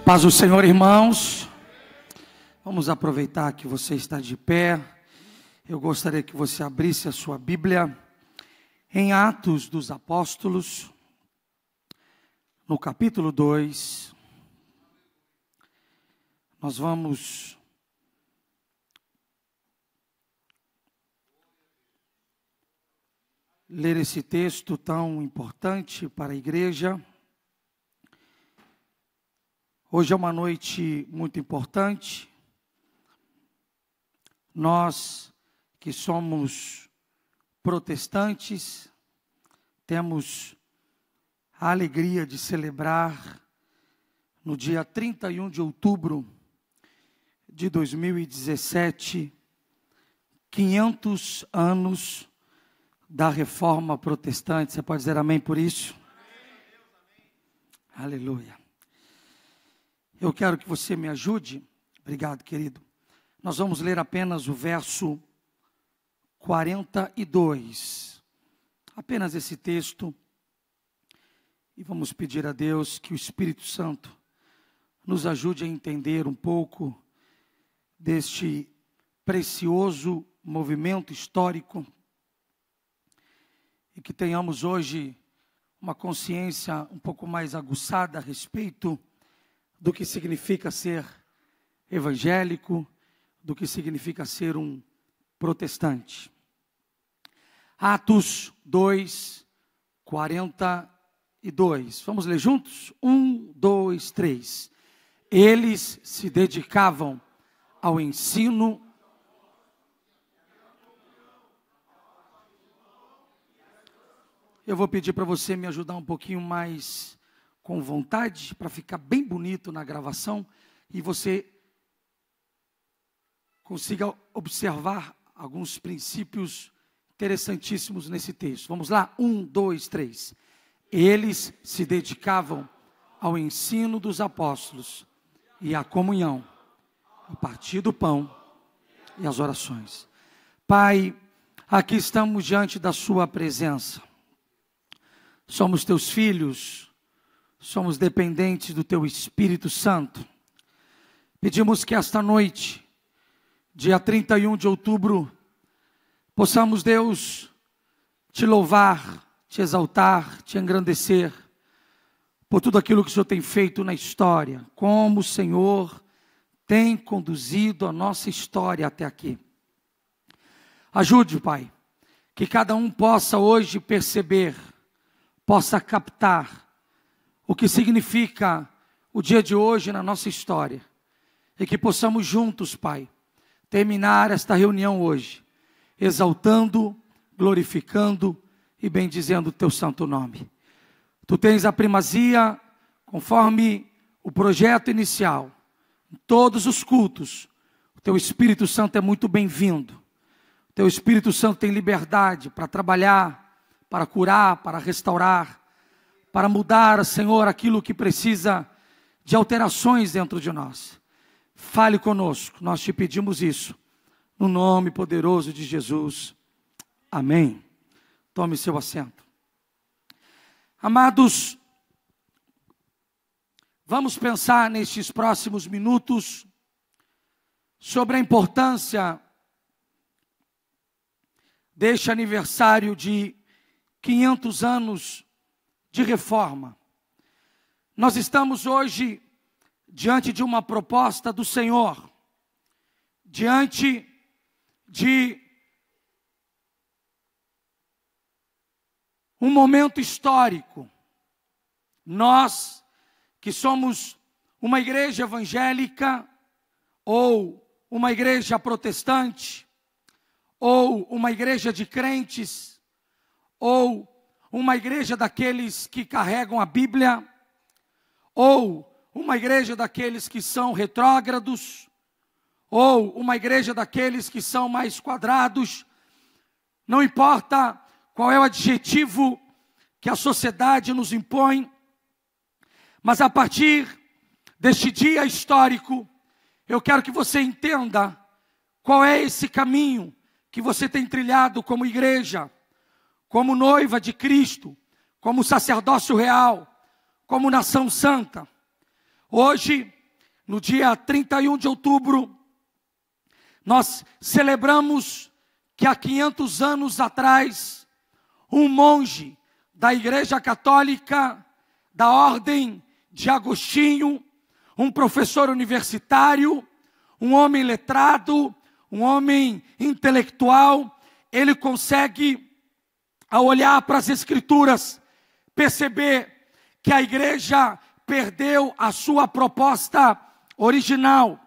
Paz do Senhor, irmãos. Vamos aproveitar que você está de pé. Eu gostaria que você abrisse a sua Bíblia em Atos dos Apóstolos, no capítulo 2. Nós vamos ler esse texto tão importante para a igreja. Hoje é uma noite muito importante. Nós que somos protestantes, temos a alegria de celebrar no dia 31 de outubro de 2017, 500 anos da Reforma Protestante. Você pode dizer amém por isso? Amém, Deus, amém. Aleluia. Eu quero que você me ajude. Obrigado, querido. Nós vamos ler apenas o verso 42. Apenas esse texto. E vamos pedir a Deus que o Espírito Santo nos ajude a entender um pouco deste precioso movimento histórico. E que tenhamos hoje uma consciência um pouco mais aguçada a respeito do que significa ser evangélico, do que significa ser um protestante. Atos 2, 42. Vamos ler juntos? 1, 2, 3. Eles se dedicavam ao ensino. Eu vou pedir para você me ajudar um pouquinho mais com vontade, para ficar bem bonito na gravação, e você consiga observar alguns princípios interessantíssimos nesse texto. Vamos lá? 1, 2, 3. Eles se dedicavam ao ensino dos apóstolos e à comunhão, ao partir do pão e às orações. Pai, aqui estamos diante da sua presença. Somos teus filhos, somos dependentes do teu Espírito Santo. Pedimos que esta noite, dia 31 de outubro, possamos, Deus, te louvar, te exaltar, te engrandecer, por tudo aquilo que o Senhor tem feito na história, como o Senhor tem conduzido a nossa história até aqui. Ajude, Pai, que cada um possa hoje perceber, possa captar o que significa o dia de hoje na nossa história. E que possamos juntos, Pai, terminar esta reunião hoje, exaltando, glorificando e bendizendo o teu santo nome. Tu tens a primazia, conforme o projeto inicial. Em todos os cultos, o teu Espírito Santo é muito bem-vindo. O teu Espírito Santo tem liberdade para trabalhar, para curar, para restaurar, para mudar, Senhor, aquilo que precisa de alterações dentro de nós. Fale conosco, nós te pedimos isso, no nome poderoso de Jesus. Amém. Tome seu assento. Amados, vamos pensar nestes próximos minutos sobre a importância deste aniversário de 500 anos de reforma. Nós estamos hoje diante de uma proposta do Senhor, diante de um momento histórico. Nós que somos uma igreja evangélica, ou uma igreja protestante, ou uma igreja de crentes, ou uma igreja daqueles que carregam a Bíblia, ou uma igreja daqueles que são retrógrados, ou uma igreja daqueles que são mais quadrados. Não importa qual é o adjetivo que a sociedade nos impõe, mas a partir deste dia histórico, eu quero que você entenda qual é esse caminho que você tem trilhado como igreja, como noiva de Cristo, como sacerdócio real, como nação santa. Hoje no dia 31 de outubro, nós celebramos que há 500 anos atrás, um monge da Igreja Católica, da Ordem de Agostinho, um professor universitário, um homem letrado, um homem intelectual, ele consegue, ao olhar para as Escrituras, perceber que a igreja perdeu a sua proposta original,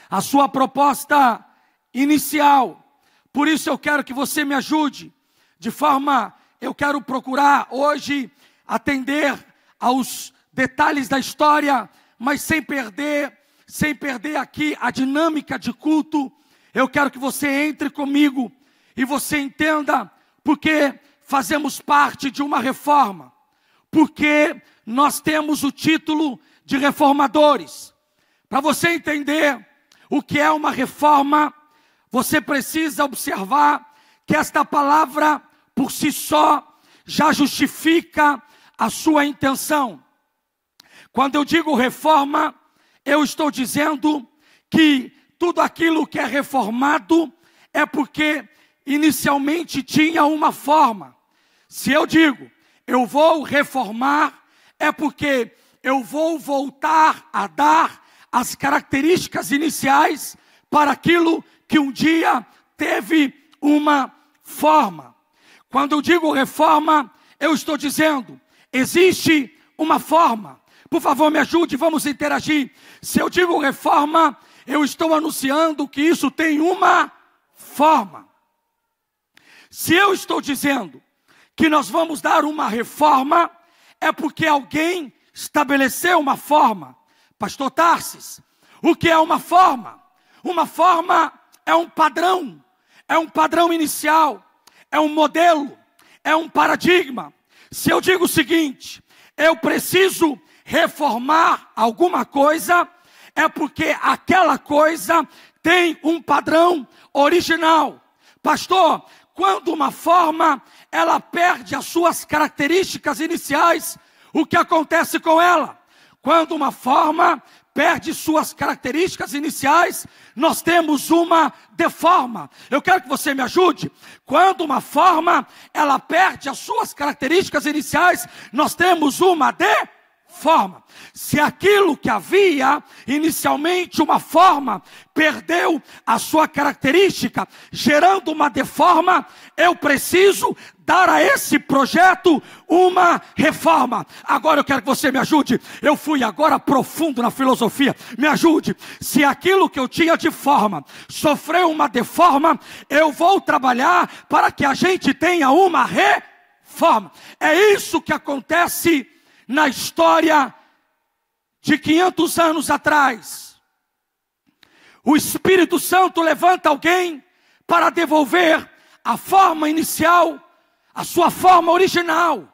a sua proposta inicial. Por isso eu quero que você me ajude, eu quero procurar hoje atender aos detalhes da história, mas sem perder aqui a dinâmica de culto. Eu quero que você entre comigo e você entenda porque fazemos parte de uma reforma, porque nós temos o título de reformadores. Para você entender o que é uma reforma, você precisa observar que esta palavra por si só já justifica a sua intenção. Quando eu digo reforma, eu estou dizendo que tudo aquilo que é reformado é porque inicialmente tinha uma forma. Se eu digo, eu vou reformar, é porque eu vou voltar a dar as características iniciais para aquilo que um dia teve uma forma. Quando eu digo reforma, eu estou dizendo, existe uma forma. Por favor, me ajude, vamos interagir. Se eu digo reforma, eu estou anunciando que isso tem uma forma. Se eu estou dizendo que nós vamos dar uma reforma, é porque alguém estabeleceu uma forma. Pastor Tarsis, o que é uma forma? Uma forma é um padrão inicial, é um modelo, é um paradigma. Se eu digo o seguinte, eu preciso reformar alguma coisa, é porque aquela coisa tem um padrão original. Pastor, quando uma forma, ela perde as suas características iniciais, o que acontece com ela? Quando uma forma perde suas características iniciais, nós temos uma deforma. Eu quero que você me ajude. Quando uma forma, ela perde as suas características iniciais, nós temos uma deforma. Se aquilo que havia inicialmente uma forma, perdeu a sua característica, gerando uma deforma, eu preciso dar a esse projeto uma reforma. Agora eu quero que você me ajude. Eu fui agora profundo na filosofia. Me ajude. Se aquilo que eu tinha de forma sofreu uma deforma, eu vou trabalhar para que a gente tenha uma reforma. É isso que acontece na história de 500 anos atrás. O Espírito Santo levanta alguém para devolver a forma inicial, a sua forma original.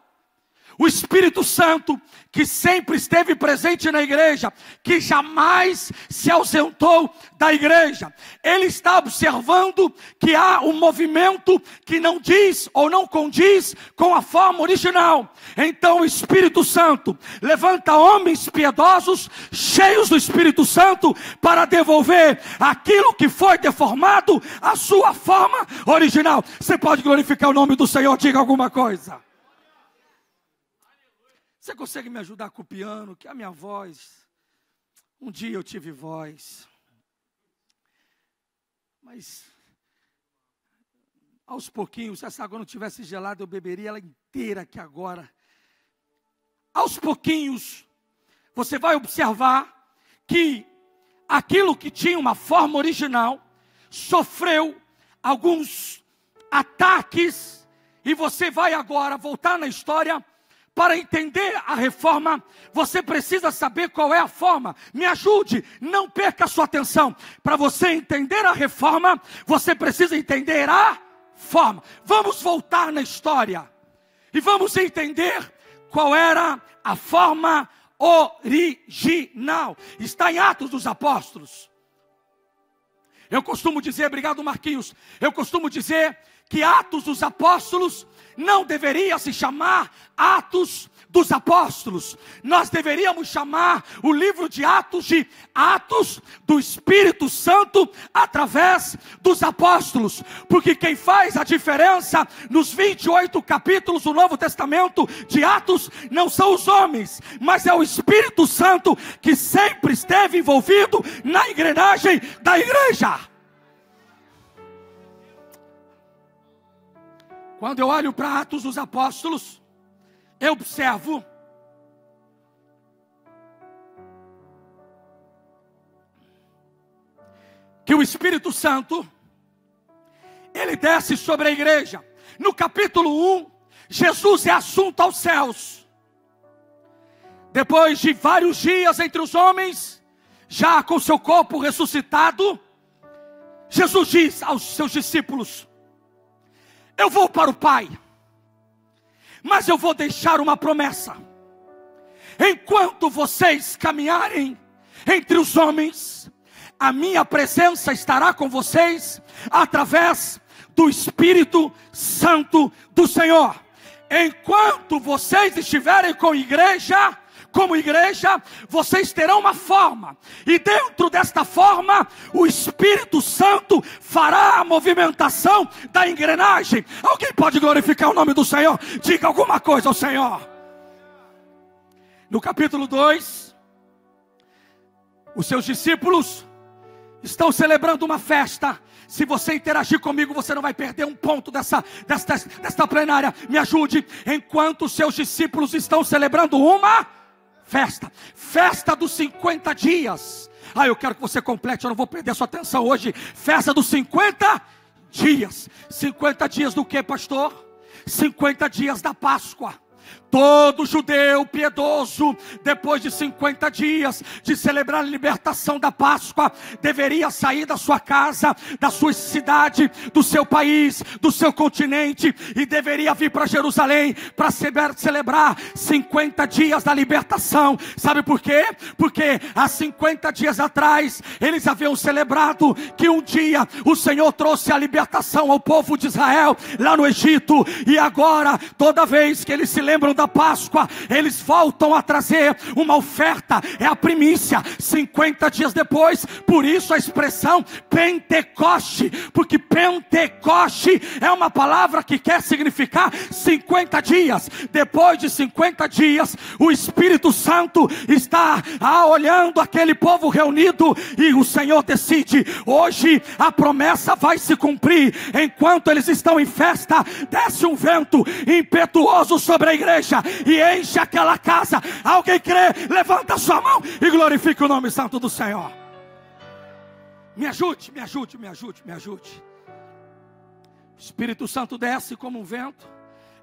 O Espírito Santo, que sempre esteve presente na igreja, que jamais se ausentou da igreja, ele está observando que há um movimento que não diz ou não condiz com a forma original. Então o Espírito Santo levanta homens piedosos, cheios do Espírito Santo, para devolver aquilo que foi deformado à sua forma original. Você pode glorificar o nome do Senhor? Diga alguma coisa. Você consegue me ajudar com o piano? Que a minha voz, um dia eu tive voz, mas aos pouquinhos, se essa água não tivesse gelada, eu beberia ela inteira aqui agora. Aos pouquinhos, você vai observar que aquilo que tinha uma forma original, sofreu alguns ataques, e você vai agora voltar na história. Para entender a reforma, você precisa saber qual é a forma. Me ajude, não perca a sua atenção. Para você entender a reforma, você precisa entender a forma. Vamos voltar na história e vamos entender qual era a forma original. Está em Atos dos Apóstolos. Eu costumo dizer, obrigado Marquinhos, eu costumo dizer que Atos dos Apóstolos não deveria se chamar Atos dos Apóstolos. Nós deveríamos chamar o livro de Atos de Atos do Espírito Santo através dos apóstolos, porque quem faz a diferença nos 28 capítulos do Novo Testamento de Atos não são os homens, mas é o Espírito Santo que sempre esteve envolvido na engrenagem da igreja. Quando eu olho para Atos dos Apóstolos, eu observo que o Espírito Santo, ele desce sobre a igreja. No capítulo 1, Jesus é assunto aos céus. Depois de vários dias entre os homens, já com seu corpo ressuscitado, Jesus diz aos seus discípulos: eu vou para o Pai, mas eu vou deixar uma promessa. Enquanto vocês caminharem entre os homens, a minha presença estará com vocês através do Espírito Santo do Senhor. Enquanto vocês estiverem como igreja, vocês terão uma forma, e dentro desta forma, o Espírito Santo fará a movimentação da engrenagem. Alguém pode glorificar o nome do Senhor? Diga alguma coisa ao Senhor. No capítulo 2, os seus discípulos estão celebrando uma festa. Se você interagir comigo, você não vai perder um ponto desta plenária. Me ajude. Enquanto os seus discípulos estão celebrando uma festa dos 50 dias. Eu quero que você complete, eu não vou perder a sua atenção hoje. Festa dos 50 dias. 50 dias do que, pastor? 50 dias da Páscoa. Todo judeu piedoso, depois de 50 dias de celebrar a libertação da Páscoa, deveria sair da sua casa, da sua cidade, do seu país, do seu continente, e deveria vir para Jerusalém para celebrar 50 dias da libertação. Sabe por quê? Porque há 50 dias atrás eles haviam celebrado que um dia o Senhor trouxe a libertação ao povo de Israel lá no Egito, e agora toda vez que eles se lembram da Páscoa, eles voltam a trazer uma oferta, é a primícia. 50 dias depois, por isso a expressão Pentecoste, porque Pentecoste é uma palavra que quer significar 50 dias. Depois de 50 dias, o Espírito Santo está olhando aquele povo reunido, e o Senhor decide: hoje a promessa vai se cumprir. Enquanto eles estão em festa, desce um vento impetuoso sobre a igreja e enche aquela casa. Alguém crê? Levanta a sua mão e glorifique o nome santo do Senhor. Me ajude. O Espírito Santo desce como um vento,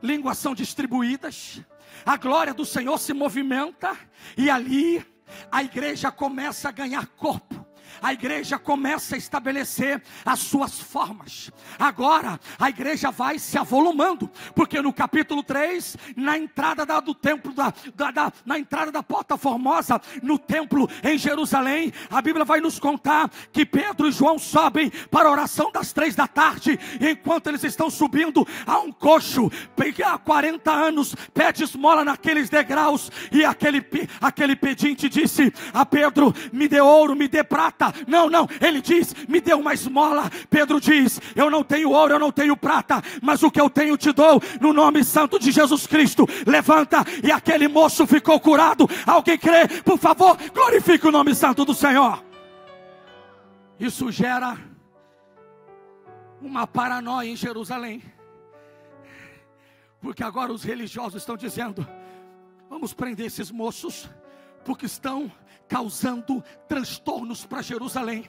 línguas são distribuídas, a glória do Senhor se movimenta, e ali a igreja começa a ganhar corpo. A igreja começa a estabelecer as suas formas. Agora a igreja vai se avolumando, porque no capítulo 3, na entrada do templo, na entrada da Porta Formosa, no templo em Jerusalém, a Bíblia vai nos contar que Pedro e João sobem para a oração das 3 da tarde. E enquanto eles estão subindo, há um coxo que há 40 anos pede esmola naqueles degraus, e aquele pedinte disse a Pedro: me dê ouro, me dê prata. Não, ele diz: me dê uma esmola. Pedro diz: eu não tenho ouro, eu não tenho prata, mas o que eu tenho te dou, no nome santo de Jesus Cristo. Levanta. E aquele moço ficou curado. Alguém crê? Por favor, glorifique o nome santo do Senhor. Isso gera uma paranoia em Jerusalém, porque agora os religiosos estão dizendo: vamos prender esses moços, porque estão causando transtornos para Jerusalém.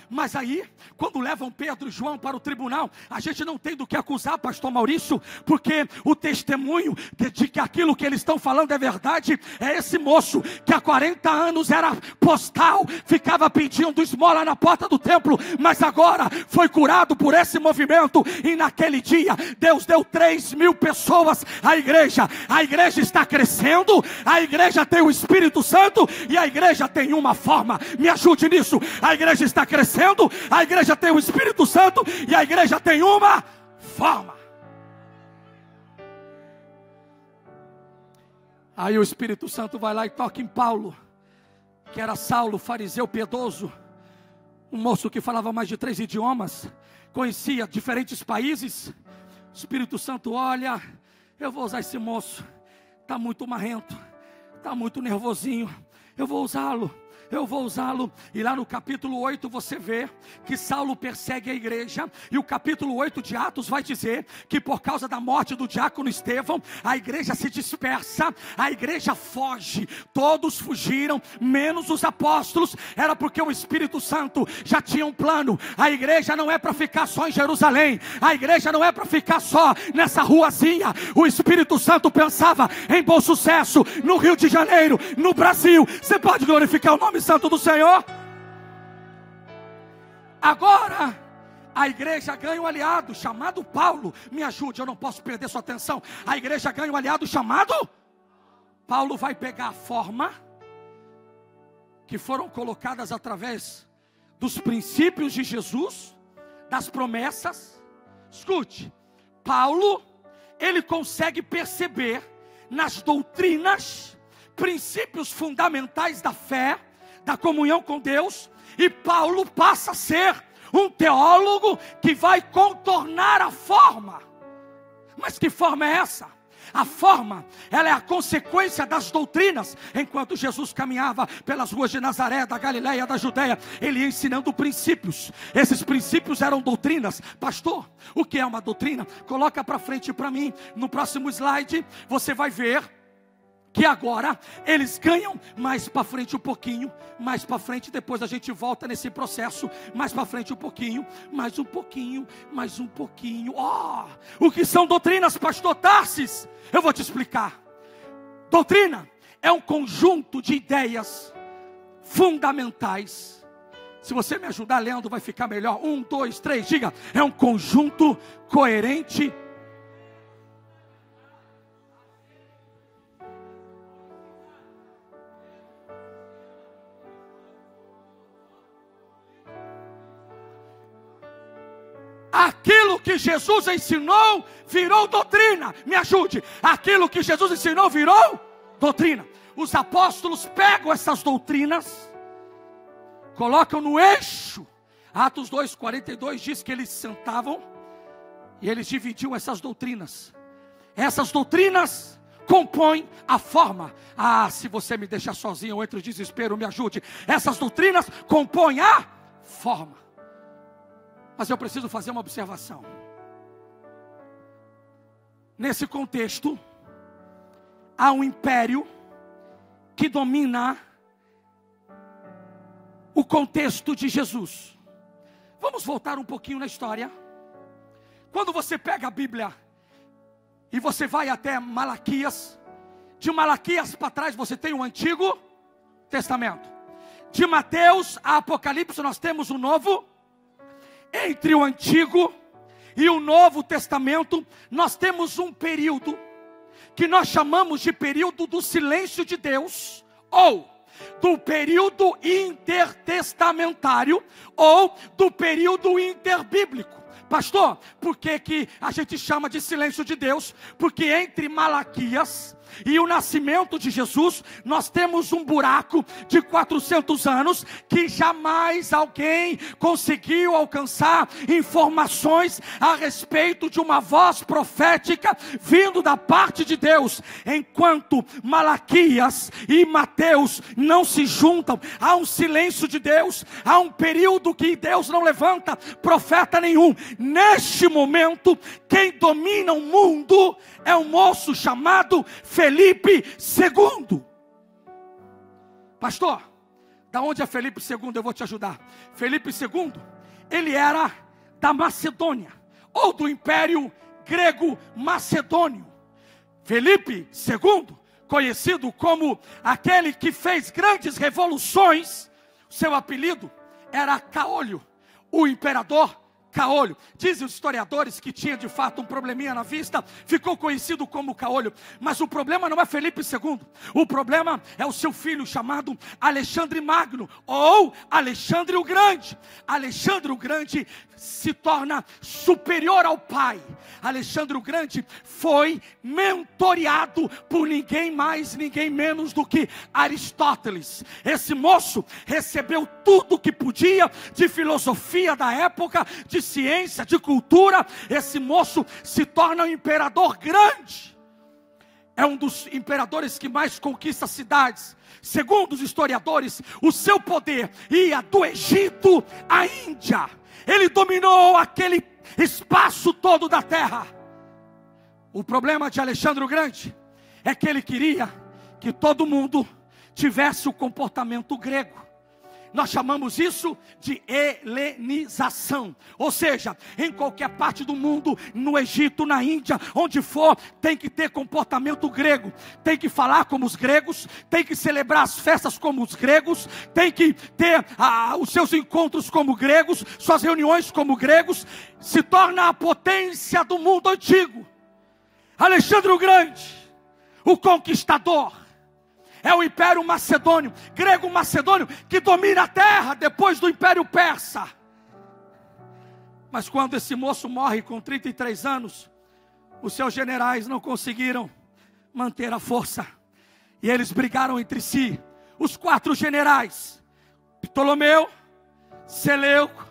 Mas aí, quando levam Pedro e João para o tribunal, a gente não tem do que acusar, pastor Maurício, porque o testemunho de que aquilo que eles estão falando é verdade, é esse moço que há 40 anos era postal, ficava pedindo esmola na porta do templo, mas agora foi curado por esse movimento. E naquele dia, Deus deu 3.000 pessoas à igreja. A igreja está crescendo, a igreja tem o Espírito Santo, e a igreja tem uma forma. Me ajude nisso. A igreja está crescendo, a igreja tem o Espírito Santo, e a igreja tem uma forma. Aí o Espírito Santo vai lá e toca em Paulo, que era Saulo, fariseu piedoso, um moço que falava mais de 3 idiomas, conhecia diferentes países. O Espírito Santo olha, eu vou usar esse moço, está muito marrento, está muito nervosinho, eu vou usá-lo. E lá no capítulo 8 você vê que Saulo persegue a igreja. E o capítulo 8 de Atos vai dizer que por causa da morte do diácono Estevão, a igreja se dispersa, a igreja foge. Todos fugiram, menos os apóstolos. Era porque o Espírito Santo já tinha um plano. A igreja não é para ficar só em Jerusalém, a igreja não é para ficar só nessa ruazinha. O Espírito Santo pensava em Bom Sucesso, no Rio de Janeiro, no Brasil. Você pode glorificar o nome santo do Senhor? Agora a igreja ganha um aliado chamado Paulo. Me ajude, eu não posso perder sua atenção. A igreja ganha um aliado chamado Paulo. Vai pegar a forma que foram colocadas através dos princípios de Jesus, das promessas. Escute, Paulo, ele consegue perceber nas doutrinas, princípios fundamentais da fé, da comunhão com Deus, e Paulo passa a ser um teólogo que vai contornar a forma. Mas que forma é essa? A forma, ela é a consequência das doutrinas. Enquanto Jesus caminhava pelas ruas de Nazaré, da Galileia, da Judeia, ele ia ensinando princípios. Esses princípios eram doutrinas. Pastor, o que é uma doutrina? Coloca para frente para mim. No próximo slide, você vai ver que agora eles ganham mais para frente um pouquinho, mais para frente, depois a gente volta nesse processo, mais para frente um pouquinho, mais um pouquinho, mais um pouquinho. O que são doutrinas, pastor Tarsis? Eu vou te explicar. Doutrina é um conjunto de ideias fundamentais. Se você me ajudar lendo, vai ficar melhor. 1, 2, 3, diga. É um conjunto coerente. Aquilo que Jesus ensinou virou doutrina. Me ajude. Aquilo que Jesus ensinou virou doutrina. Os apóstolos pegam essas doutrinas, colocam no eixo. Atos 2:42 diz que eles sentavam e eles dividiam essas doutrinas. Essas doutrinas compõem a forma. Se você me deixar sozinho, eu entro em desespero, me ajude. Essas doutrinas compõem a forma. Mas eu preciso fazer uma observação. Nesse contexto, há um império que domina o contexto de Jesus. Vamos voltar um pouquinho na história. Quando você pega a Bíblia e você vai até Malaquias, de Malaquias para trás você tem o Antigo Testamento. De Mateus a Apocalipse nós temos o Novo. Entre o Antigo e o Novo Testamento, nós temos um período que nós chamamos de período do silêncio de Deus, ou do período intertestamentário, ou do período interbíblico. Pastor, por que a gente chama de silêncio de Deus? Porque entre Malaquias e o nascimento de Jesus, nós temos um buraco de 400 anos, que jamais alguém conseguiu alcançar informações a respeito de uma voz profética vindo da parte de Deus. Enquanto Malaquias e Mateus não se juntam, há um silêncio de Deus, há um período que Deus não levanta profeta nenhum. Neste momento, quem domina o mundo é um moço chamado Felipe II. Pastor, da onde é Felipe II? Eu vou te ajudar. Felipe II, ele era da Macedônia, ou do Império Grego Macedônio. Felipe II, conhecido como aquele que fez grandes revoluções, seu apelido era Caolho, o imperador Caolho. Dizem os historiadores que tinha de fato um probleminha na vista, ficou conhecido como Caolho. Mas o problema não é Felipe II, o problema é o seu filho chamado Alexandre Magno, ou Alexandre o Grande. Alexandre o Grande se torna superior ao pai. Alexandre o Grande foi mentoreado por ninguém mais, ninguém menos do que Aristóteles. Esse moço recebeu tudo que podia de filosofia da época, de ciência, de cultura. Esse moço se torna um imperador grande. É um dos imperadores que mais conquista cidades. Segundo os historiadores, o seu poder ia do Egito à Índia. Ele dominou aquele espaço todo da terra. O problema de Alexandre o Grande é que ele queria que todo mundo tivesse o comportamento grego. Nós chamamos isso de helenização. Ou seja, em qualquer parte do mundo, no Egito, na Índia, onde for, tem que ter comportamento grego. Tem que falar como os gregos, tem que celebrar as festas como os gregos, tem que ter os seus encontros como gregos, suas reuniões como gregos. Se torna a potência do mundo antigo. Alexandre o Grande, o conquistador, é o Império Macedônio, grego-macedônio, que domina a terra depois do Império Persa. Mas quando esse moço morre com 33 anos, os seus generais não conseguiram manter a força. E eles brigaram entre si, os 4 generais, Ptolomeu, Seleuco,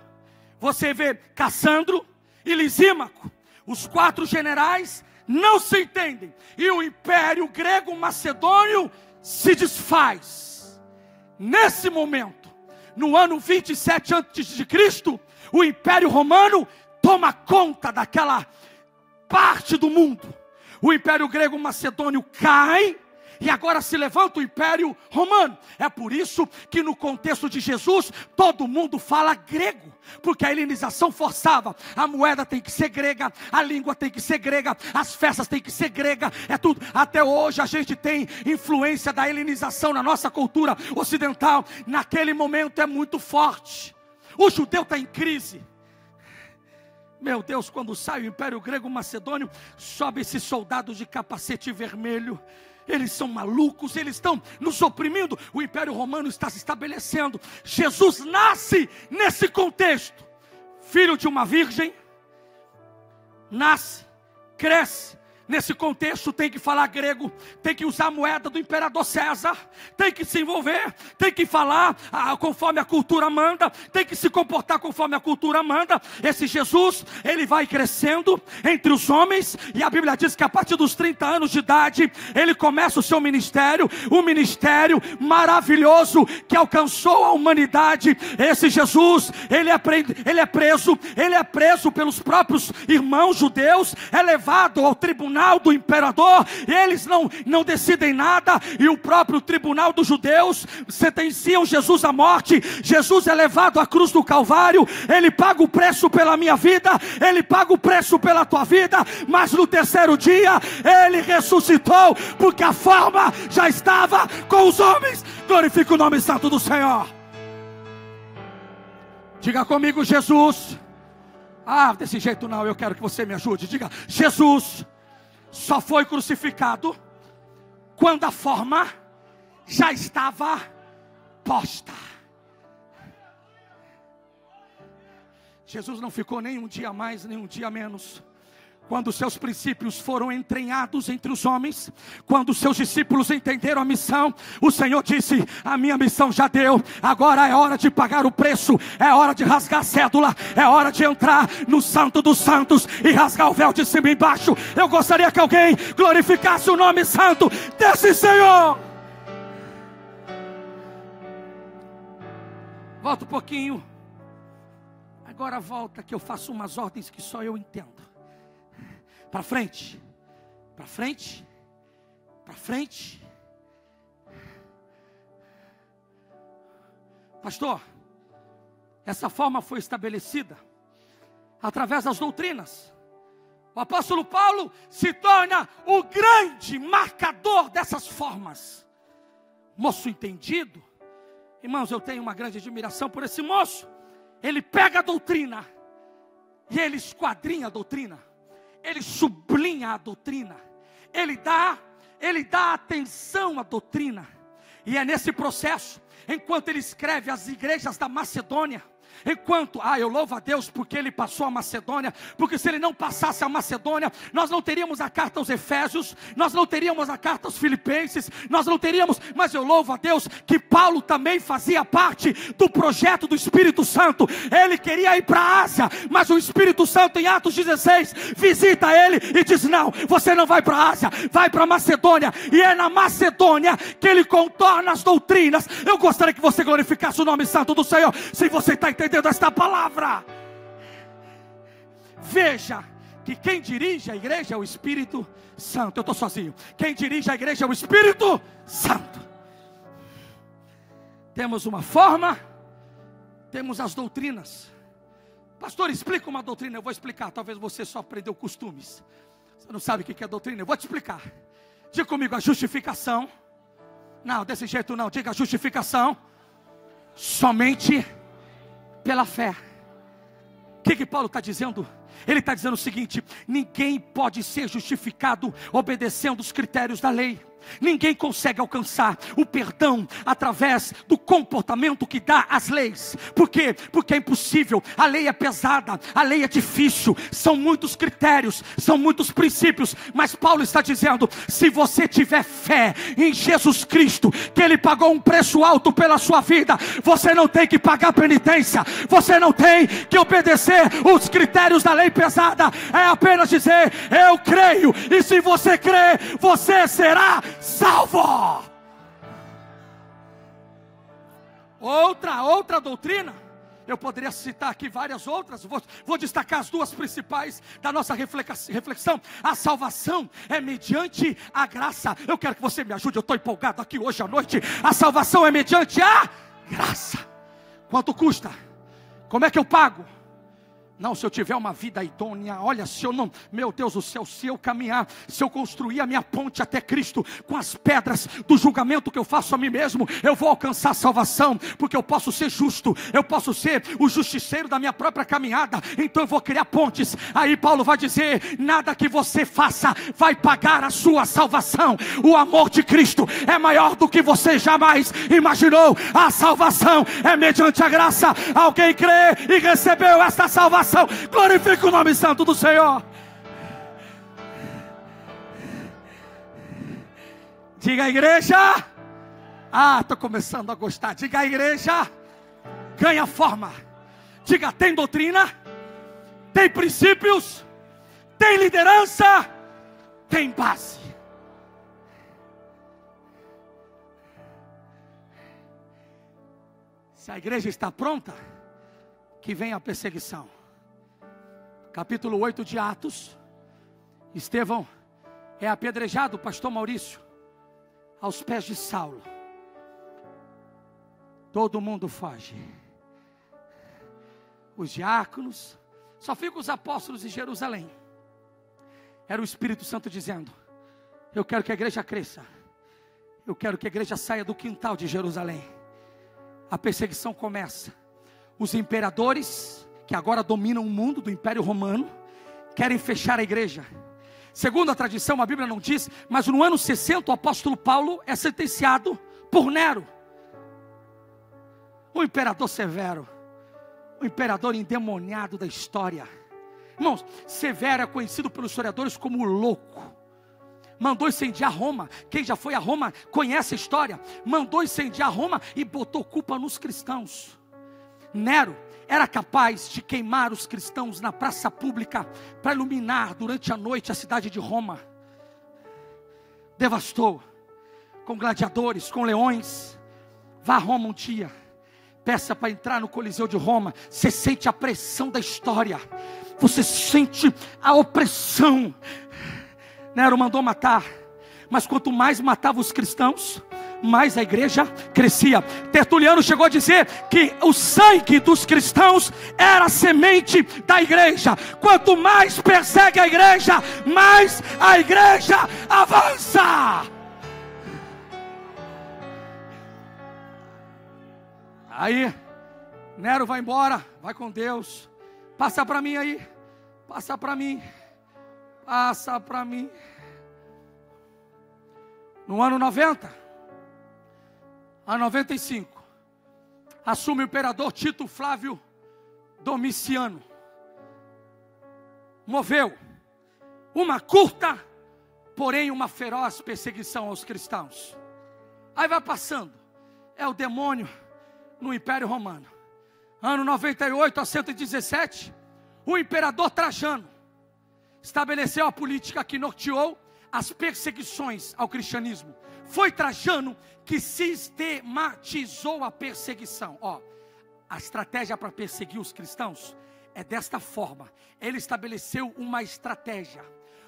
você vê Cassandro e Lisímaco. Os 4 generais não se entendem. E o Império Grego-Macedônio se desfaz. Nesse momento, no ano 27 a.C., o Império Romano toma conta daquela parte do mundo. O Império Grego-Macedônio cai, e agora se levanta o Império Romano. É por isso que no contexto de Jesus, todo mundo fala grego, porque a helenização forçava. A moeda tem que ser grega, a língua tem que ser grega, as festas tem que ser grega, é tudo. Até hoje a gente tem influência da helenização na nossa cultura ocidental. Naquele momento é muito forte. O judeu está em crise. Meu Deus, quando sai o Império Grego-Macedônio, sobe esses soldados de capacete vermelho. Eles são malucos, eles estão nos oprimindo. O Império Romano está se estabelecendo. Jesus nasce nesse contexto. Filho de uma virgem, nasce, cresce. Nesse contexto tem que falar grego, tem que usar a moeda do imperador César, tem que se envolver, tem que falar conforme a cultura manda, tem que se comportar conforme a cultura manda. Esse Jesus, ele vai crescendo entre os homens, e a Bíblia diz que a partir dos 30 anos de idade, ele começa o seu ministério, um ministério maravilhoso que alcançou a humanidade. Esse Jesus, ele é preso pelos próprios irmãos judeus, é levado ao tribunal do imperador, e eles não decidem nada, e o próprio tribunal dos judeus sentenciam Jesus à morte. Jesus é levado à cruz do Calvário, ele paga o preço pela minha vida, ele paga o preço pela tua vida, mas no terceiro dia, ele ressuscitou, porque a forma já estava com os homens. Glorifica o nome santo do Senhor. Diga comigo, Jesus. Desse jeito não, eu quero que você me ajude. Diga, Jesus só foi crucificado quando a forma já estava posta. Jesus não ficou nem um dia mais, nem um dia menos. Quando seus princípios foram entranhados entre os homens, quando seus discípulos entenderam a missão, o Senhor disse: a minha missão já deu, agora é hora de pagar o preço, é hora de rasgar a cédula, é hora de entrar no Santo dos Santos e rasgar o véu de cima e embaixo. Eu gostaria que alguém glorificasse o nome santo desse Senhor. Volta um pouquinho, agora volta que eu faço umas ordens que só eu entendo. Para frente, para frente, para frente. Pastor, essa forma foi estabelecida através das doutrinas. O apóstolo Paulo se torna o grande marcador dessas formas. Moço entendido. Irmãos, eu tenho uma grande admiração por esse moço. Ele pega a doutrina e ele esquadrinha a doutrina. Ele sublinha a doutrina, ele dá atenção à doutrina, e é nesse processo, enquanto ele escreve às igrejas da Macedônia, enquanto, eu louvo a Deus porque ele passou a Macedônia, porque se ele não passasse a Macedônia, nós não teríamos a carta aos Efésios, nós não teríamos a carta aos Filipenses, nós não teríamos, mas eu louvo a Deus que Paulo também fazia parte do projeto do Espírito Santo. Ele queria ir para a Ásia, mas o Espírito Santo em Atos 16 visita ele e diz: não, você não vai para a Ásia, vai para a Macedônia. E é na Macedônia que ele contorna as doutrinas. Eu gostaria que você glorificasse o nome santo do Senhor, se você está entendendo esta palavra. Veja que quem dirige a igreja é o Espírito Santo. Eu estou sozinho. Quem dirige a igreja é o Espírito Santo. Temos uma forma, temos as doutrinas. Pastor, explica uma doutrina. Eu vou explicar. Talvez você só aprendeu costumes, você não sabe o que é doutrina. Eu vou te explicar. Diga comigo: a justificação. Não, desse jeito não. Diga: a justificação somente pela fé. O que Paulo está dizendo? Ele está dizendo o seguinte: ninguém pode ser justificado obedecendo os critérios da lei. Ninguém consegue alcançar o perdão através do comportamento que dá as leis. Por quê? Porque é impossível. A lei é pesada, a lei é difícil, são muitos critérios, são muitos princípios. Mas Paulo está dizendo: se você tiver fé em Jesus Cristo, que Ele pagou um preço alto pela sua vida, você não tem que pagar penitência, você não tem que obedecer os critérios da lei pesada. É apenas dizer: eu creio, e se você crer, você será salvo. Outra doutrina, eu poderia citar aqui várias outras, vou destacar as duas principais da nossa reflexão. A salvação é mediante a graça. Eu quero que você me ajude, eu estou empolgado aqui hoje à noite. A salvação é mediante a graça. Quanto custa? Como é que eu pago? Não, se eu tiver uma vida idônea, olha, se eu não, meu Deus do céu, se eu caminhar, se eu construir a minha ponte até Cristo, com as pedras do julgamento que eu faço a mim mesmo, eu vou alcançar a salvação, porque eu posso ser justo, eu posso ser o justiceiro da minha própria caminhada, então eu vou criar pontes. Aí Paulo vai dizer: nada que você faça vai pagar a sua salvação. O amor de Cristo é maior do que você jamais imaginou. A salvação é mediante a graça. Alguém crê e recebeu esta salvação? Glorifique o nome santo do Senhor. Diga: a igreja. Estou começando a gostar. Diga: a igreja ganha forma. Diga: tem doutrina, tem princípios, tem liderança, tem base. Se a igreja está pronta, que vem a perseguição. Capítulo 8 de Atos, Estevão é apedrejado, pastor Maurício, aos pés de Saulo. Todo mundo foge. Os diáconos, só ficam os apóstolos em Jerusalém. Era o Espírito Santo dizendo: eu quero que a igreja cresça, eu quero que a igreja saia do quintal de Jerusalém. A perseguição começa. Os imperadores, que agora dominam o mundo do Império Romano, querem fechar a igreja. Segundo a tradição, a Bíblia não diz, mas no ano 60 o apóstolo Paulo é sentenciado por Nero, o imperador severo, o imperador endemoniado da história. Irmãos, Severo é conhecido pelos historiadores como o louco. Mandou incendiar Roma. Quem já foi a Roma conhece a história. Mandou incendiar Roma e botou culpa nos cristãos. Nero era capaz de queimar os cristãos na praça pública para iluminar durante a noite a cidade de Roma. Devastou, com gladiadores, com leões. Vá a Roma um dia, peça para entrar no Coliseu de Roma. Você sente a pressão da história, você sente a opressão. Nero mandou matar, mas quanto mais matava os cristãos, mais a igreja crescia. Tertuliano chegou a dizer que o sangue dos cristãos era a semente da igreja. Quanto mais persegue a igreja, mais a igreja avança. Aí Nero vai embora, vai com Deus. Passa para mim aí, passa para mim, passa para mim. No ano 90, a 95, assume o imperador Tito Flávio Domiciano moveu uma curta, porém uma feroz perseguição aos cristãos. Aí vai passando, é o demônio no Império Romano. Ano 98 a 117, o imperador Trajano estabeleceu a política que norteou as perseguições ao cristianismo. Foi Trajano que sistematizou a perseguição. A estratégia para perseguir os cristãos é desta forma. Ele estabeleceu uma estratégia.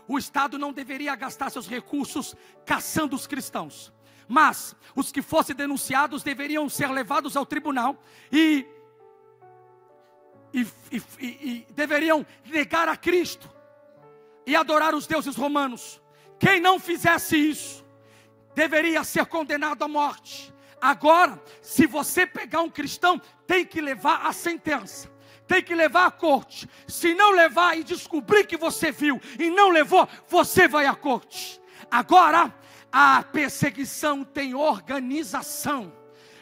O Estado não deveria gastar seus recursos caçando os cristãos, mas os que fossem denunciados deveriam ser levados ao tribunal e deveriam negar a Cristo e adorar os deuses romanos. Quem não fizesse isso deveria ser condenado à morte. Agora, se você pegar um cristão, tem que levar a sentença, tem que levar à corte. Se não levar e descobrir que você viu e não levou, você vai à corte. Agora, a perseguição tem organização.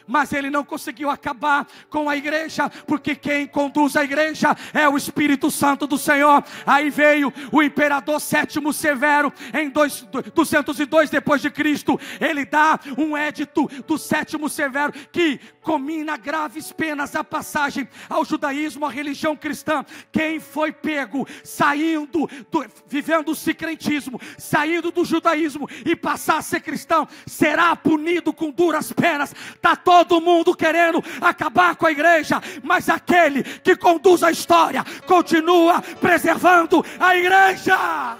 Mas ele não conseguiu acabar com a igreja, porque quem conduz a igreja é o Espírito Santo do Senhor. Aí veio o imperador Sétimo Severo, em 202 depois de Cristo. Ele dá um édito do Sétimo Severo, que comina graves penas a passagem ao judaísmo, à religião cristã. Quem foi pego, vivendo o secretismo, saindo do judaísmo e passar a ser cristão, será punido com duras penas. Está todo mundo querendo acabar com a igreja, mas aquele que conduz a história continua preservando a igreja.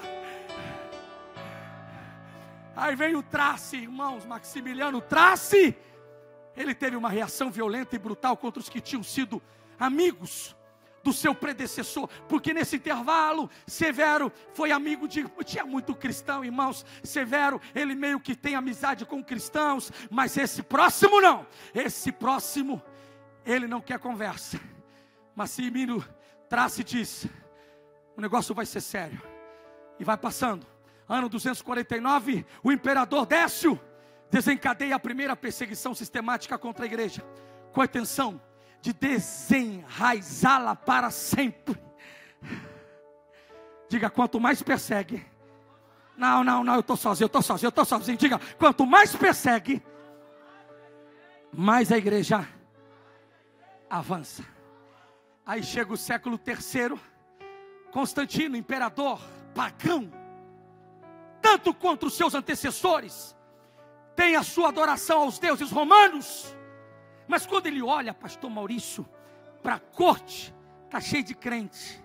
Aí vem o Trace, irmãos, Maximiliano Trace. Ele teve uma reação violenta e brutal contra os que tinham sido amigos do seu predecessor, porque nesse intervalo, Severo foi amigo tinha muito cristão, irmãos. Severo, ele meio que tem amizade com cristãos, mas esse próximo não, ele não quer conversa. Maximiliano Trace diz: o negócio vai ser sério. E vai passando, ano 249, o imperador Décio desencadeia a primeira perseguição sistemática contra a igreja, com a intenção de desenraizá-la para sempre. Diga: quanto mais persegue. Não, eu estou sozinho. Diga: quanto mais persegue, mais a igreja avança. Aí chega o século III, Constantino, imperador pagão, tanto quanto os seus antecessores, tem a sua adoração aos deuses romanos. Mas quando ele olha, pastor Maurício, para a corte, está cheio de crente.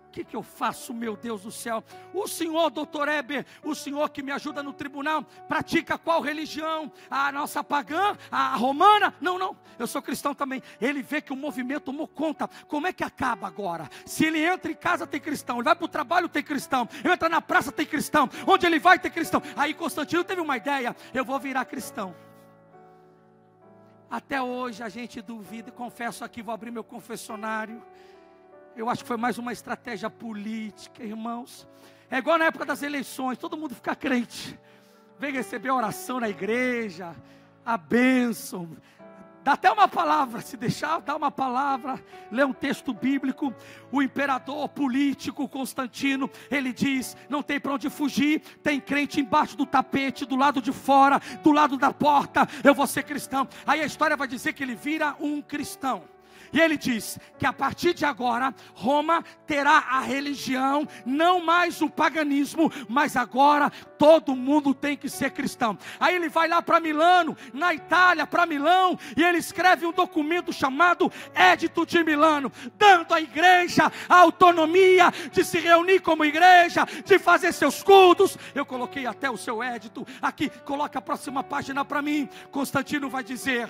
O que eu faço, meu Deus do céu? O senhor, doutor Heber, o senhor que me ajuda no tribunal, pratica qual religião? A nossa pagã? A romana? Não, eu sou cristão também. Ele vê que o movimento tomou conta. Como é que acaba agora? Se ele entra em casa, tem cristão. Ele vai para o trabalho, tem cristão. Ele entra na praça, tem cristão. Onde ele vai, tem cristão. Aí Constantino teve uma ideia: eu vou virar cristão. Até hoje a gente duvida, confesso aqui, vou abrir meu confessionário. Eu acho que foi mais uma estratégia política, irmãos. É igual na época das eleições, todo mundo fica crente, vem receber a oração na igreja, a bênção, dá até uma palavra, se deixar, dá uma palavra, lê um texto bíblico. O imperador político Constantino, ele diz: não tem para onde fugir, tem crente embaixo do tapete, do lado de fora, do lado da porta, eu vou ser cristão. Aí a história vai dizer que ele vira um cristão. E ele diz que a partir de agora, Roma terá a religião, não mais o paganismo, mas agora todo mundo tem que ser cristão. Aí ele vai lá para Milano, na Itália, para Milão, e ele escreve um documento chamado Édito de Milano, dando à igreja a autonomia de se reunir como igreja, de fazer seus cultos. Eu coloquei até o seu édito aqui, coloca a próxima página para mim. Constantino vai dizer: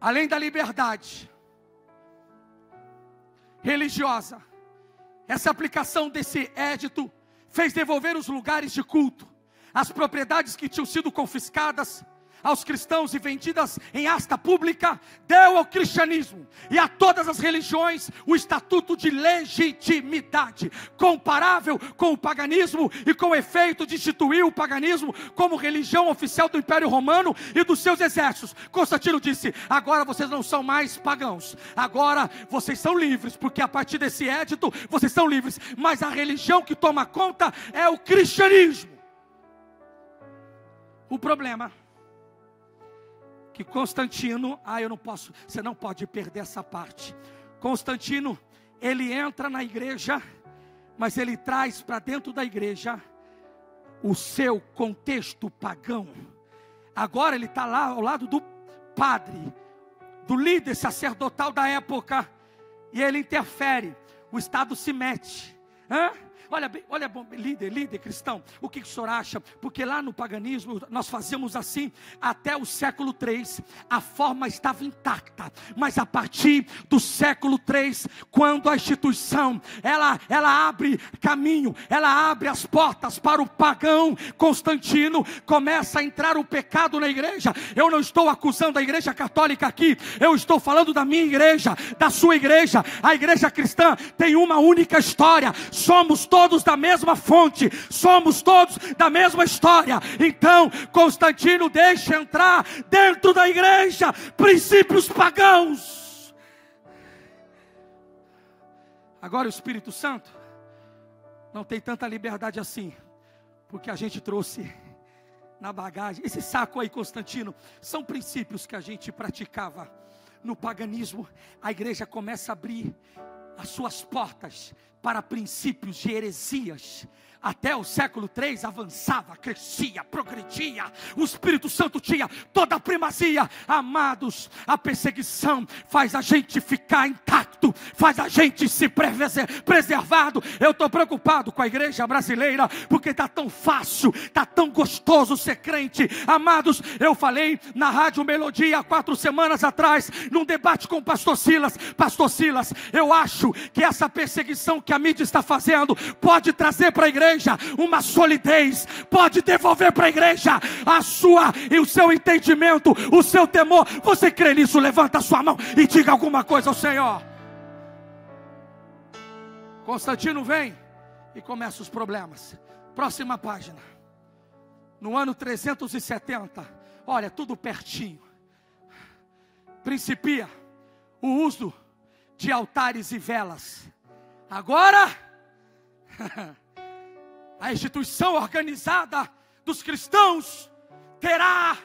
além da liberdade religiosa, essa aplicação desse édito fez devolver os lugares de culto, as propriedades que tinham sido confiscadas, aos cristãos e vendidas em asta pública, deu ao cristianismo e a todas as religiões o estatuto de legitimidade, comparável com o paganismo e com o efeito de instituir o paganismo como religião oficial do Império Romano e dos seus exércitos. Constantino disse: agora vocês não são mais pagãos, agora vocês são livres, porque a partir desse édito vocês são livres, mas a religião que toma conta é o cristianismo. O problema que Constantino, eu não posso, você não pode perder essa parte. Constantino, ele entra na igreja, mas ele traz para dentro da igreja o seu contexto pagão. Agora ele está lá ao lado do padre, do líder sacerdotal da época, e ele interfere, o Estado se mete. Olha bem, líder cristão, o que o senhor acha? Porque lá no paganismo nós fazíamos assim até o século III, a forma estava intacta, mas a partir do século III, quando a instituição, ela abre caminho, ela abre as portas para o pagão, Constantino começa a entrar o pecado na igreja. Eu não estou acusando a igreja católica aqui, eu estou falando da minha igreja, da sua igreja. A igreja cristã tem uma única história, somos todos da mesma fonte, somos todos da mesma história. Então Constantino deixa entrar dentro da igreja princípios pagãos. Agora o Espírito Santo não tem tanta liberdade assim, porque a gente trouxe na bagagem esse saco aí, Constantino, são princípios que a gente praticava no paganismo. A igreja começa a abrir as suas portas para princípios de heresias. Até o século III avançava, crescia, progredia. O Espírito Santo tinha toda a primazia. Amados, a perseguição faz a gente ficar intacto, faz a gente se preservado. Eu estou preocupado com a igreja brasileira, porque está tão fácil, está tão gostoso ser crente. Amados, eu falei na Rádio Melodia há 4 semanas atrás, num debate com o pastor Silas. Pastor Silas, eu acho que essa perseguição que a mídia está fazendo pode trazer para a igreja uma solidez, pode devolver para a igreja o seu entendimento, o seu temor. Você crê nisso? Levanta a sua mão e diga alguma coisa ao Senhor. Constantino vem e começa os problemas. Próxima página. No ano 370, olha, tudo pertinho, principia o uso de altares e velas. Agora a instituição organizada dos cristãos terá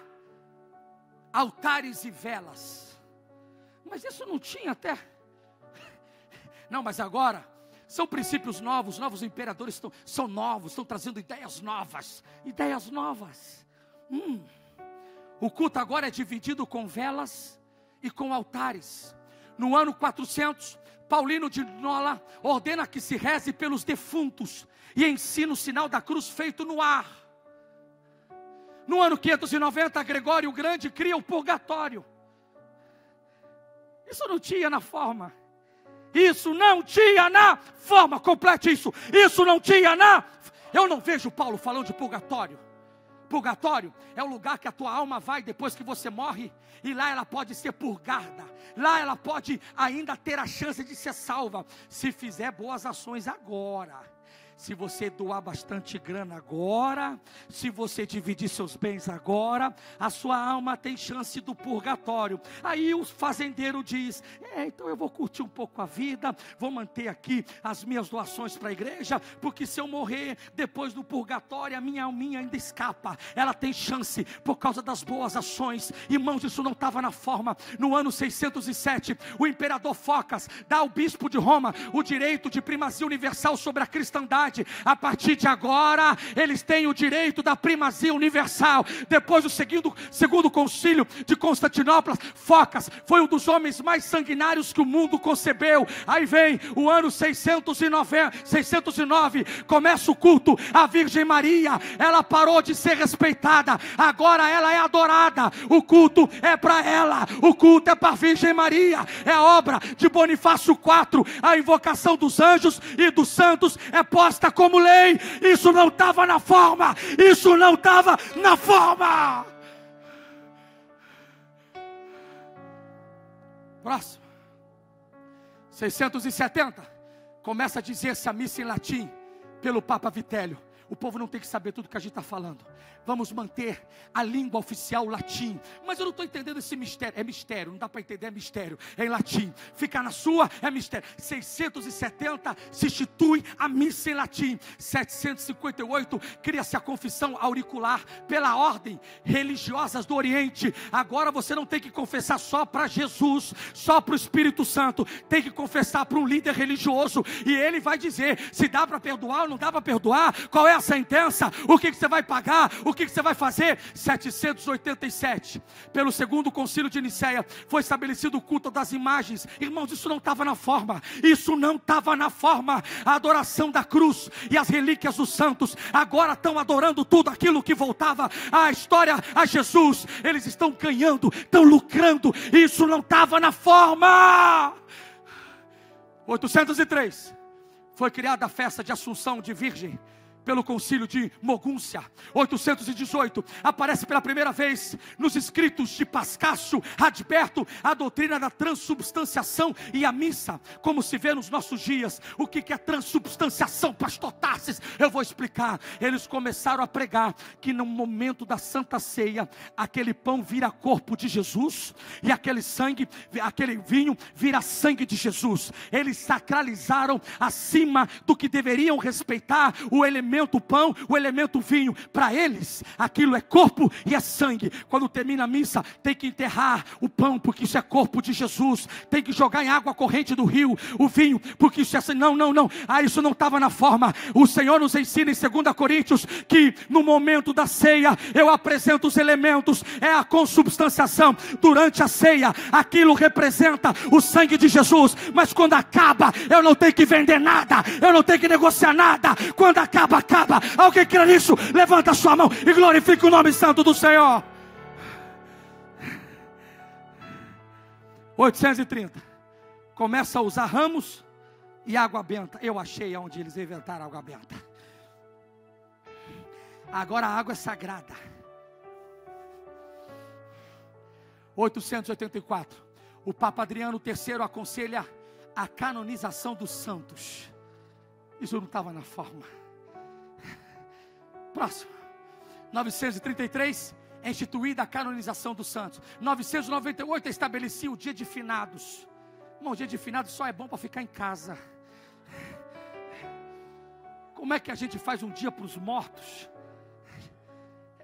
altares e velas. Mas isso não tinha até. Não, mas agora são princípios novos. Novos imperadores são novos, estão trazendo ideias novas. Ideias novas. O culto agora é dividido com velas e com altares. No ano 400, Paulino de Nola ordena que se reze pelos defuntos e ensina o sinal da cruz feito no ar. No ano 590, Gregório o Grande cria o purgatório. Isso não tinha na forma. Isso não tinha na forma. Complete isso. Isso não tinha na... Eu não vejo Paulo falando de purgatório. Purgatório é o lugar que a tua alma vai depois que você morre, e lá ela pode ser purgada, lá ela pode ainda ter a chance de ser salva, se fizer boas ações agora. Se você doar bastante grana agora, se você dividir seus bens agora, a sua alma tem chance do purgatório. Aí o fazendeiro diz: então eu vou curtir um pouco a vida, vou manter aqui as minhas doações para a igreja, porque se eu morrer depois do purgatório, a minha alminha ainda escapa, ela tem chance por causa das boas ações. Irmãos, isso não estava na forma. No ano 607, o imperador Focas dá ao bispo de Roma o direito de primazia universal sobre a cristandade. A partir de agora, eles têm o direito da primazia universal. Depois do segundo concílio de Constantinopla, Focas foi um dos homens mais sanguinários que o mundo concebeu. Aí vem o ano 609, começa o culto à Virgem Maria. Ela parou de ser respeitada, agora ela é adorada. O culto é para ela, o culto é para a Virgem Maria. É a obra de Bonifácio IV. A invocação dos anjos e dos santos é posta como lei. Isso não estava na forma. Isso não estava na forma. Próximo. 670. Começa a dizer-se a missa em latim pelo Papa Vitélio. O povo não tem que saber tudo que a gente está falando. Vamos manter a língua oficial latim. Mas eu não estou entendendo esse mistério. É mistério, não dá para entender, é mistério. É em latim. Fica na sua, é mistério. 670 se institui a missa em latim. 758 cria-se a confissão auricular pela ordem religiosas do Oriente. Agora você não tem que confessar só para Jesus, só para o Espírito Santo. Tem que confessar para um líder religioso. E ele vai dizer se dá para perdoar ou não dá para perdoar. Qual é a sentença? O que você vai pagar? O que você vai fazer? 787, pelo segundo concílio de Nicéia, foi estabelecido o culto das imagens. Irmãos, isso não estava na forma. Isso não estava na forma. A adoração da cruz e as relíquias dos santos agora estão adorando tudo aquilo que voltava à história, a Jesus. Eles estão ganhando, estão lucrando. Isso não estava na forma. 803 foi criada a festa de Assunção de Virgem pelo concílio de Mogúncia. 818 aparece pela primeira vez nos escritos de Pascácio Radberto a doutrina da transubstanciação e a missa, como se vê nos nossos dias. O que é transubstanciação, pastor Tarsis? Eu vou explicar. Eles começaram a pregar que no momento da Santa Ceia, aquele pão vira corpo de Jesus e aquele sangue, aquele vinho vira sangue de Jesus. Eles sacralizaram acima do que deveriam respeitar o elemento pão, o elemento vinho. Para eles aquilo é corpo e é sangue. Quando termina a missa tem que enterrar o pão, porque isso é corpo de Jesus. Tem que jogar em água corrente do rio o vinho, porque isso é assim. Não. Isso não estava na forma. O Senhor nos ensina em 2 Coríntios que no momento da ceia eu apresento os elementos, é a consubstanciação. Durante a ceia aquilo representa o sangue de Jesus, mas quando acaba eu não tenho que vender nada, eu não tenho que negociar nada. Quando acaba. Alguém crê nisso? Levanta a sua mão e glorifique o nome santo do Senhor. 830 começa a usar ramos e água benta. Eu achei onde eles inventaram água benta. Agora a água é sagrada. 884 o Papa Adriano III aconselha a canonização dos santos. Isso não estava na forma. Próximo. 933 é instituída a canonização dos santos. 998 estabelecia o dia de finados. Irmão, o dia de finados só é bom para ficar em casa. Como é que a gente faz um dia para os mortos?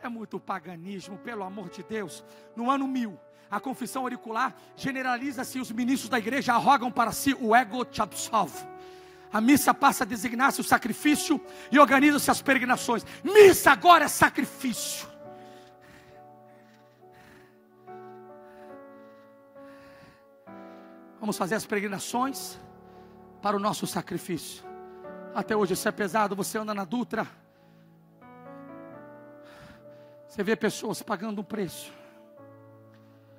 É muito paganismo, pelo amor de Deus. No ano 1000, a confissão auricular generaliza-se e os ministros da igreja arrogam para si o ego te absolve. A missa passa a designar-se o sacrifício e organizam-se as peregrinações. Missa agora é sacrifício. Vamos fazer as peregrinações para o nosso sacrifício. Até hoje isso é pesado. Você anda na Dutra, você vê pessoas pagando um preço.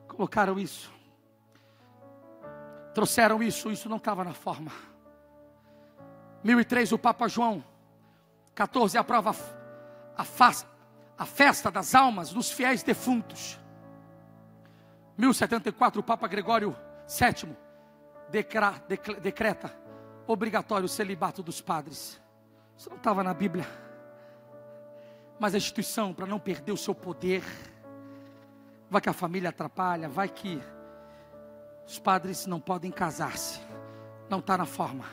Colocaram isso, trouxeram isso não estava na forma. 1003 o Papa João 14 aprova a festa das almas dos fiéis defuntos. 1074 o Papa Gregório VII decreta obrigatório o celibato dos padres. Isso não estava na Bíblia, mas a instituição, para não perder o seu poder, vai que a família atrapalha, vai que os padres não podem casar-se, não está na forma.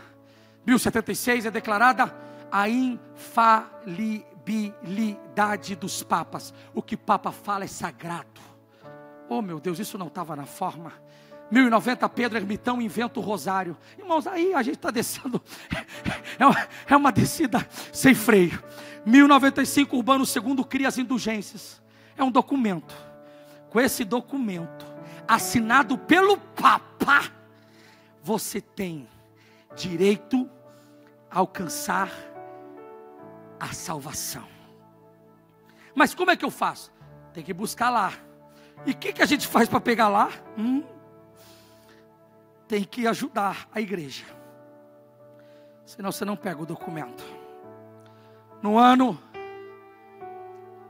1076 é declarada a infalibilidade dos papas. O que Papa fala é sagrado. Oh meu Deus, isso não estava na forma. 1090 Pedro Ermitão inventa o rosário. Irmãos, aí a gente está descendo. É uma descida sem freio. 1095 Urbano II cria as indulgências. É um documento. Com esse documento assinado pelo Papa, você tem direito a alcançar a salvação. Mas como é que eu faço? Tem que buscar lá. E o que a gente faz para pegar lá? Tem que ajudar a igreja. Senão você não pega o documento. No ano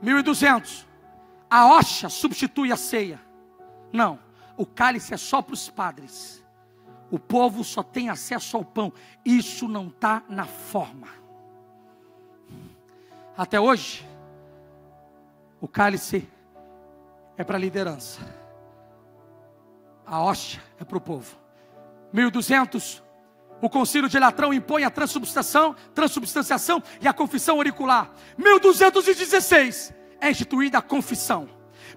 1200, a hóstia substitui a ceia. Não, o cálice é só para os padres. O povo só tem acesso ao pão. Isso não está na forma. Até hoje, o cálice é para a liderança. A hóstia é para o povo. 1200, o concílio de Latrão impõe a transubstanciação e a confissão auricular. 1216, é instituída a confissão.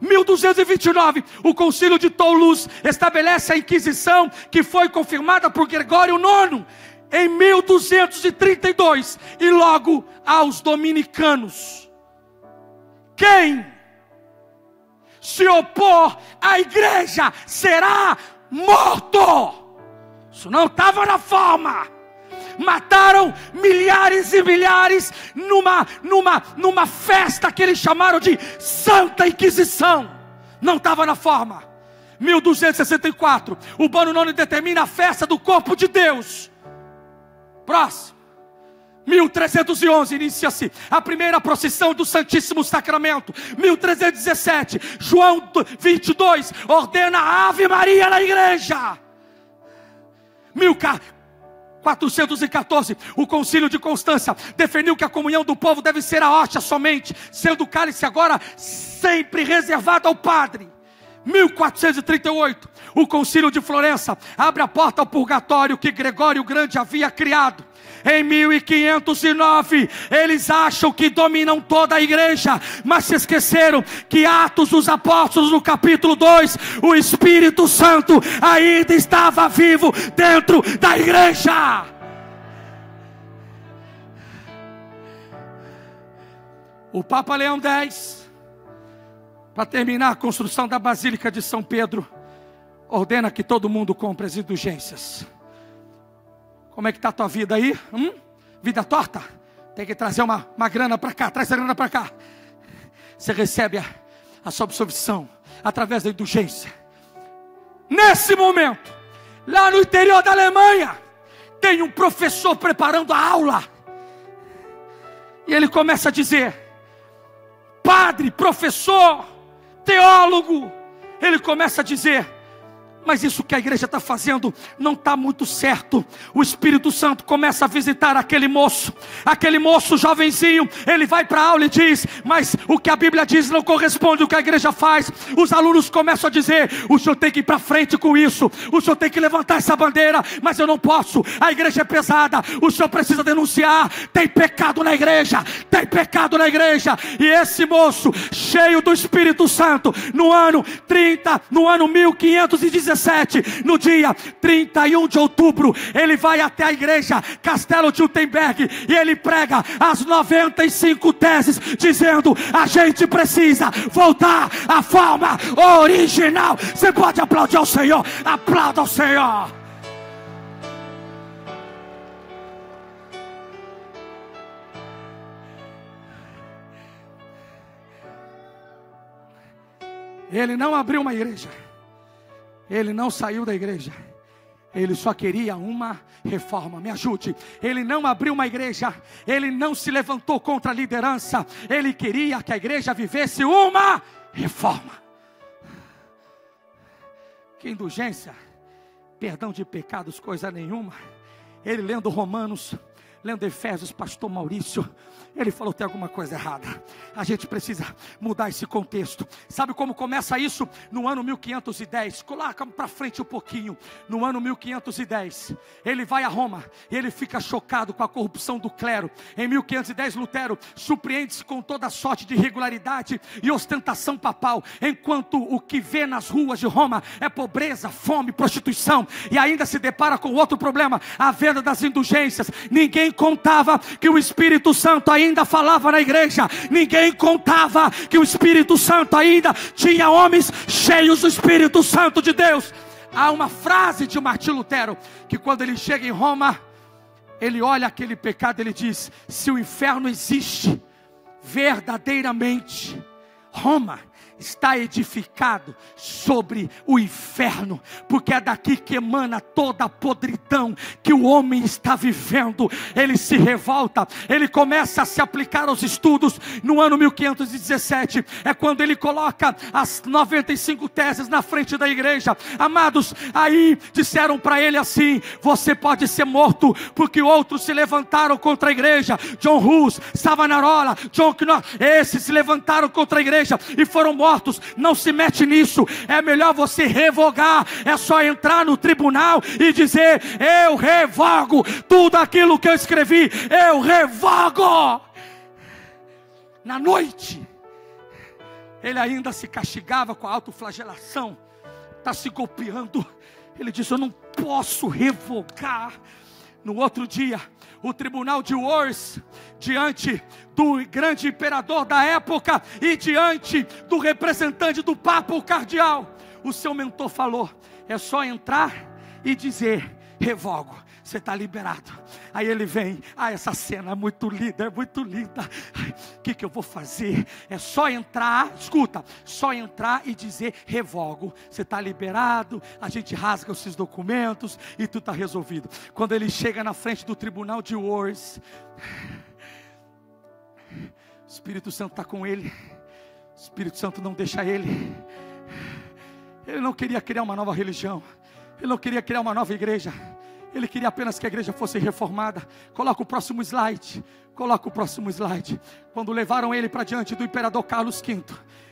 1229, o concílio de Toulouse estabelece a Inquisição, que foi confirmada por Gregório IX em 1232, e logo aos dominicanos. Quem se opor à igreja será morto. Isso não estava na forma. Mataram milhares e milhares numa festa que eles chamaram de Santa Inquisição. Não estava na forma. 1264, o Bano IX determina a festa do corpo de Deus. Próximo. 1311, inicia-se a primeira procissão do Santíssimo Sacramento. 1317, João 22 ordena a Ave Maria na igreja. 1414, o concílio de Constância definiu que a comunhão do povo deve ser a hóstia somente, sendo o cálice agora sempre reservado ao padre. 1438, o concílio de Florença abre a porta ao purgatório que Gregório o Grande havia criado. Em 1509, eles acham que dominam toda a igreja, mas se esqueceram que Atos dos Apóstolos, no capítulo 2, o Espírito Santo ainda estava vivo dentro da igreja. O Papa Leão X, para terminar a construção da Basílica de São Pedro, ordena que todo mundo compre as indulgências. Como é que está a tua vida aí? Vida torta? Tem que trazer uma grana para cá, traz a grana para cá. Você recebe a sua absolvição através da indulgência. Nesse momento, lá no interior da Alemanha, tem um professor preparando a aula. E ele começa a dizer: padre, professor, teólogo. Ele começa a dizer: mas isso que a igreja está fazendo não está muito certo. O Espírito Santo começa a visitar aquele moço jovenzinho. Ele vai para a aula e diz: mas o que a Bíblia diz não corresponde ao que a igreja faz. Os alunos começam a dizer: o senhor tem que ir para frente com isso, o senhor tem que levantar essa bandeira. Mas eu não posso, a igreja é pesada, o senhor precisa denunciar. Tem pecado na igreja, tem pecado na igreja. E esse moço, cheio do Espírito Santo, no ano 1517, no dia 31 de outubro, ele vai até a igreja Castelo de Wittenberg e ele prega as 95 teses, dizendo: a gente precisa voltar à forma original. Você pode aplaudir ao Senhor? Aplauda ao Senhor. Ele não abriu uma igreja, ele não saiu da igreja, ele só queria uma reforma. Me ajude. Ele não abriu uma igreja, ele não se levantou contra a liderança, ele queria que a igreja vivesse uma reforma. Que indulgência, perdão de pecados, coisa nenhuma. Ele lendo Romanos, lendo Efésios, pastor Maurício, ele falou: tem alguma coisa errada, a gente precisa mudar esse contexto. Sabe como começa isso? No ano 1510, coloca para frente um pouquinho. No ano 1510, ele vai a Roma, e ele fica chocado com a corrupção do clero. Em 1510, Lutero surpreende-se com toda sorte de irregularidade e ostentação papal, enquanto o que vê nas ruas de Roma é pobreza, fome, prostituição, e ainda se depara com outro problema: a venda das indulgências. Ninguém contava que o Espírito Santo ainda falava na igreja. Ninguém contava que o Espírito Santo ainda tinha homens cheios do Espírito Santo de Deus. Há uma frase de Martim Lutero, que quando ele chega em Roma, ele olha aquele pecado, ele diz: se o inferno existe verdadeiramente, Roma está edificado sobre o inferno, porque é daqui que emana toda a podridão que o homem está vivendo. Ele se revolta, ele começa a se aplicar aos estudos. No ano 1517 é quando ele coloca as 95 teses na frente da igreja. Amados, aí disseram para ele assim: você pode ser morto, porque outros se levantaram contra a igreja. John Hus, Savonarola, John Knox, esses se levantaram contra a igreja e foram mortos. Não se mete nisso, é melhor você revogar. É só entrar no tribunal e dizer: eu revogo tudo aquilo que eu escrevi, eu revogo. Na noite, ele ainda se castigava com a autoflagelação, está se golpeando. Ele disse: eu não posso revogar. No outro dia, o tribunal de Worms, diante do grande imperador da época e diante do representante do Papa, o cardeal, o seu mentor falou: é só entrar e dizer: revogo, você está liberado. Aí ele vem: essa cena é muito linda, o que eu vou fazer? É só entrar, escuta, só entrar e dizer: revogo, você está liberado. A gente rasga esses documentos e tudo está resolvido. Quando ele chega na frente do tribunal de Worms, o Espírito Santo está com ele. O Espírito Santo não deixa ele. Ele não queria criar uma nova religião, ele não queria criar uma nova igreja. Ele queria apenas que a igreja fosse reformada. Coloca o próximo slide. Quando levaram ele para diante do imperador Carlos V,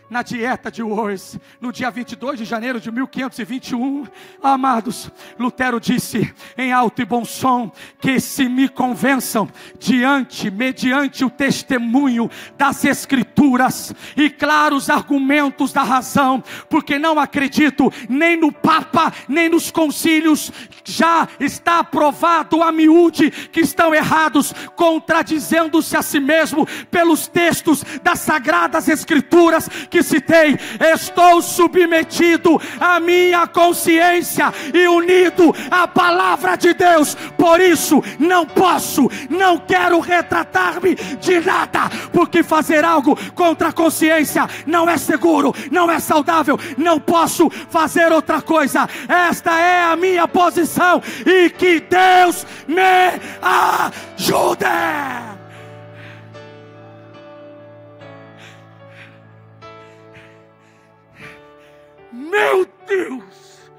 na dieta de Worms, no dia 22 de janeiro de 1521, amados, Lutero disse em alto e bom som: que se me convençam mediante o testemunho das Escrituras e claros argumentos da razão, porque não acredito nem no Papa, nem nos concílios. Já está provado a miúde que estão errados, contradizendo-se a si mesmo pelos textos das Sagradas Escrituras que citei. Estou submetido à minha consciência e unido à palavra de Deus. Por isso não quero retratar-me de nada, porque fazer algo contra a consciência não é seguro, não é saudável. Não posso fazer outra coisa. Esta é a minha posição, e que Deus me ajude. Meu Deus!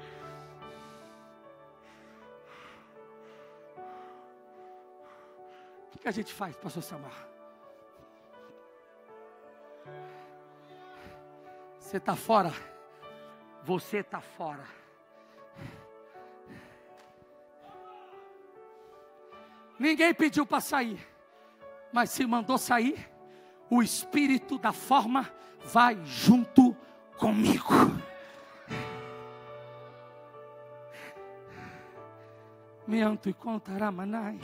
O que a gente faz, pastor Samar? Você está fora? Você está fora. Ninguém pediu para sair, mas se mandou sair, o espírito da forma vai junto comigo. Mianto e contaramanai.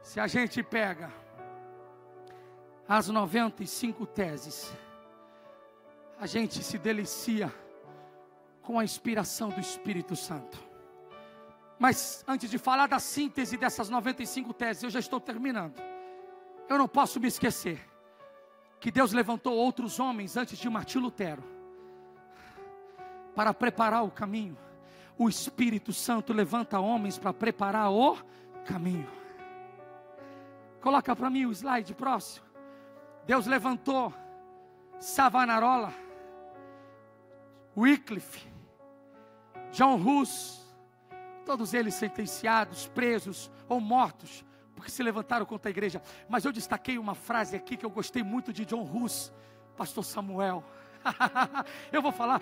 Se a gente pega as 95 teses, a gente se delicia com a inspiração do Espírito Santo. Mas antes de falar da síntese dessas 95 teses, eu já estou terminando. Eu não posso me esquecer que Deus levantou outros homens antes de Martim Lutero para preparar o caminho. O Espírito Santo levanta homens para preparar o caminho. Coloca para mim o slide próximo. Deus levantou Savonarola, Wycliffe, John Hus, todos eles sentenciados, presos ou mortos, porque se levantaram contra a igreja. Mas eu destaquei uma frase aqui que eu gostei muito de John Hus, pastor Samuel. Eu vou falar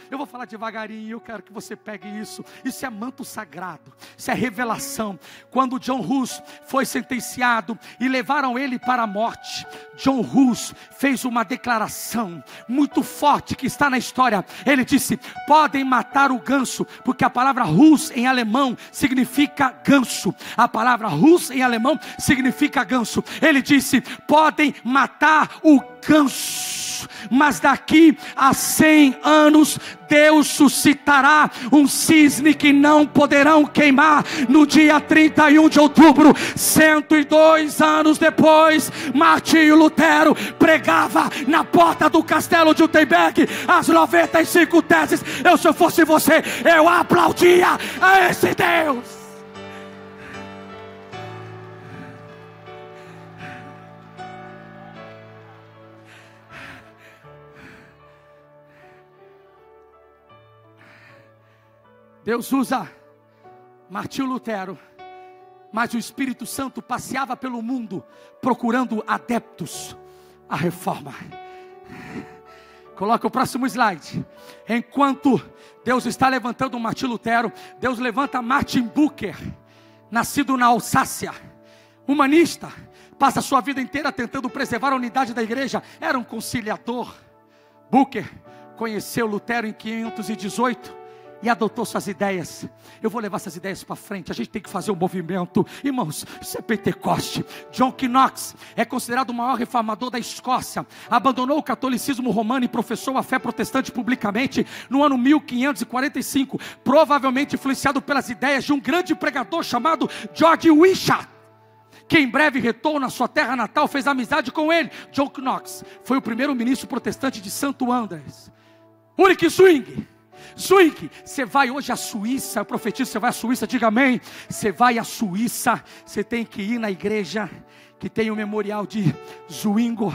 devagarinho. Eu quero que você pegue isso. Isso é manto sagrado, isso é revelação. Quando John Hus foi sentenciado e levaram ele para a morte, John Hus fez uma declaração muito forte que está na história. Ele disse: podem matar o ganso, porque a palavra Hus em alemão significa ganso. A palavra Hus em alemão significa ganso. Ele disse: podem matar o ganso, anos, mas daqui a 100 anos Deus suscitará um cisne que não poderão queimar. No dia 31 de outubro, 102 anos depois, Martinho Lutero pregava na porta do castelo de Wittenberg as 95 teses. Se eu fosse você, eu aplaudia a esse Deus. Deus usa Martinho Lutero, mas o Espírito Santo passeava pelo mundo procurando adeptos à reforma. Coloca o próximo slide. Enquanto Deus está levantando Martinho Lutero, Deus levanta Martin Bucer, nascido na Alsácia, humanista, passa sua vida inteira tentando preservar a unidade da igreja, era um conciliador. Bucer conheceu Lutero em 518 e adotou suas ideias. Eu vou levar essas ideias para frente. A gente tem que fazer um movimento. Irmãos, isso é Pentecoste. John Knox é considerado o maior reformador da Escócia. Abandonou o catolicismo romano e professou a fé protestante publicamente no ano 1545. Provavelmente influenciado pelas ideias de um grande pregador chamado George Wishart, que em breve retorna à sua terra natal, fez amizade com ele. John Knox foi o primeiro ministro protestante de Santo Andrés. Ulrich Zwingli, você vai hoje à Suíça, eu profetizo, você vai à Suíça, diga amém. Você vai à Suíça, você tem que ir na igreja que tem o memorial de Zwingli.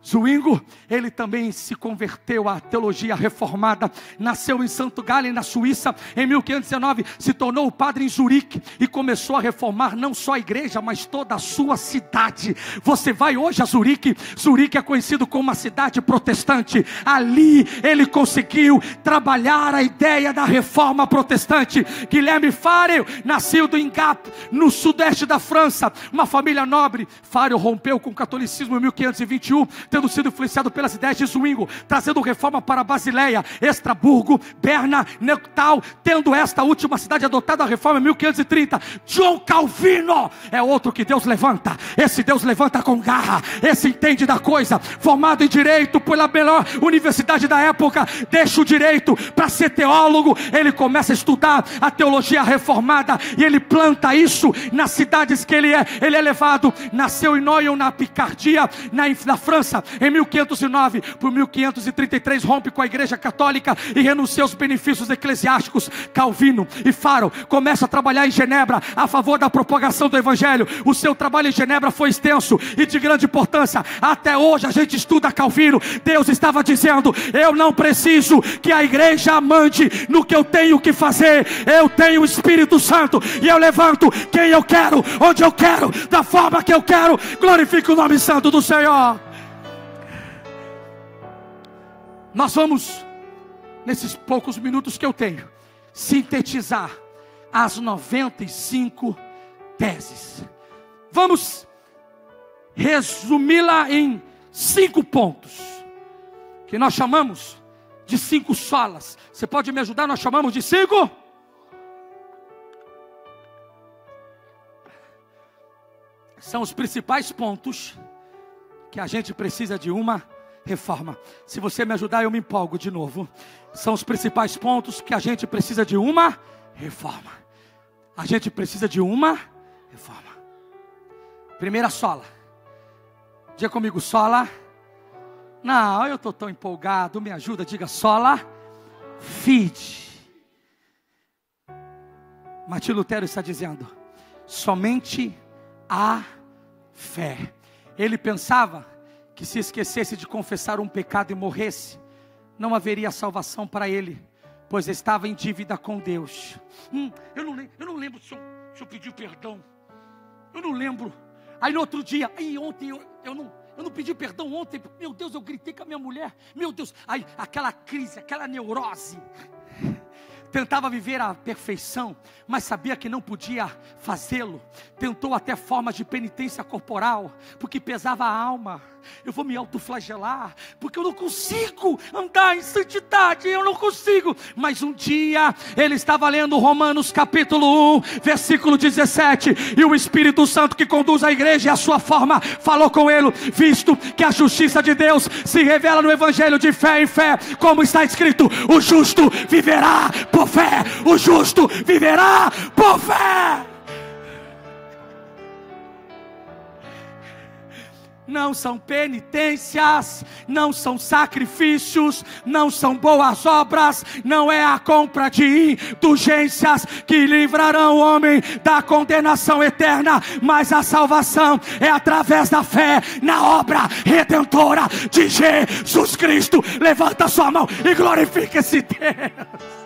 Zwingli, ele também se converteu à teologia reformada, nasceu em Santo Gallen, na Suíça, em 1519, se tornou o padre em Zurique, e começou a reformar não só a igreja, mas toda a sua cidade. Você vai hoje a Zurique, Zurique é conhecido como uma cidade protestante, ali ele conseguiu trabalhar a ideia da reforma protestante. Guilherme Farel, nascido em Gap, no sudeste da França, uma família nobre. Farel rompeu com o catolicismo em 1521, tendo sido influenciado pelas ideias de Zwingli, trazendo reforma para Basileia, Estraburgo, Berna, Neuchâtel, tendo esta última cidade adotado a reforma em 1530. John Calvino é outro que Deus levanta. Esse Deus levanta com garra, esse entende da coisa, formado em direito pela melhor universidade da época, deixa o direito para ser teólogo. Ele começa a estudar a teologia reformada e ele planta isso nas cidades que ele é levado. Nasceu em Noyon, na Picardia, na França, em 1509. Por 1533 rompe com a igreja católica e renuncia aos benefícios eclesiásticos. Calvino e Farel começam a trabalhar em Genebra a favor da propagação do evangelho. O seu trabalho em Genebra foi extenso e de grande importância. Até hoje a gente estuda Calvino. Deus estava dizendo: eu não preciso que a igreja mande no que eu tenho que fazer. Eu tenho o Espírito Santo e eu levanto quem eu quero, onde eu quero, da forma que eu quero. Glorifique o nome santo do Senhor. Nós vamos, nesses poucos minutos que eu tenho, sintetizar as 95 teses. Vamos resumi-la em 5 pontos, que nós chamamos de 5 solas. Você pode me ajudar? Nós chamamos de 5. São os principais pontos que a gente precisa de uma reforma. Se você me ajudar, eu me empolgo de novo. São os principais pontos que a gente precisa de uma reforma. A gente precisa de uma reforma. Primeira sola. Diga comigo, sola. Não, eu estou tão empolgado. Me ajuda, diga sola fide. Martinho Lutero está dizendo: somente a fé. Ele pensava que se esquecesse de confessar um pecado e morresse, não haveria salvação para ele, pois estava em dívida com Deus. Eu não lembro se eu pedi perdão. Eu não lembro. Aí no outro dia, ontem eu não pedi perdão ontem. Meu Deus, eu gritei com a minha mulher. Meu Deus, aí aquela crise, aquela neurose. Tentava viver a perfeição, mas sabia que não podia fazê-lo. Tentou até formas de penitência corporal, porque pesava a alma. eu vou me autoflagelar, porque eu não consigo andar em santidade, eu não consigo. Mas um dia, ele estava lendo Romanos capítulo 1, versículo 17, e o Espírito Santo que conduz a igreja e a sua forma, falou com ele, visto que a justiça de Deus se revela no evangelho de fé em fé, como está escrito, o justo viverá por fé, o justo viverá por fé. Não são penitências, não são sacrifícios, não são boas obras, não é a compra de indulgências que livrarão o homem da condenação eterna, mas a salvação é através da fé na obra redentora de Jesus Cristo. Levanta sua mão e glorifique esse Deus.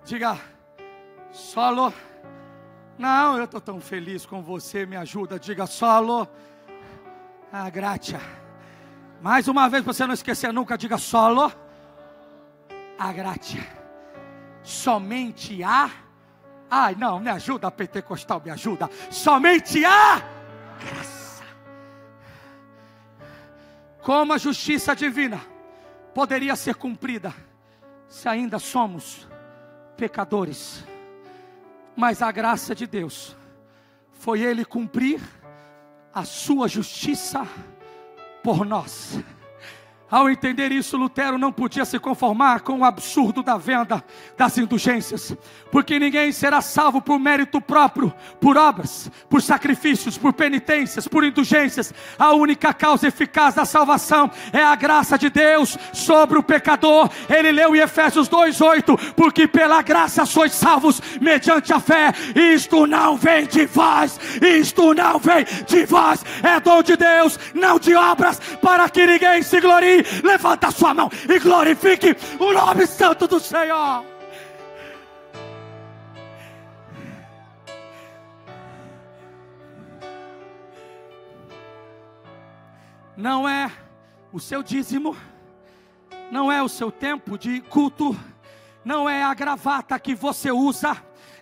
Diga, solo. Não, eu estou tão feliz com você, me ajuda. Diga, solo. A gratia. Mais uma vez, para você não esquecer nunca, diga, solo. A gratia. Somente a. Ai, não, me ajuda, pentecostal, me ajuda. Somente a graça. Como a justiça divina poderia ser cumprida se ainda somos pecadores, mas a graça de Deus foi Ele cumprir a sua justiça por nós. Ao entender isso, Lutero não podia se conformar com o absurdo da venda das indulgências, porque ninguém será salvo por mérito próprio, por obras, por sacrifícios, por penitências, por indulgências. A única causa eficaz da salvação é a graça de Deus sobre o pecador. Ele leu em Efésios 2:8, porque pela graça sois salvos mediante a fé. Isto não vem de vós, isto não vem de vós, é dom de Deus, não de obras, para que ninguém se glorie. Levanta a sua mão e glorifique o nome santo do Senhor. Não é o seu dízimo, não é o seu tempo de culto, não é a gravata que você usa,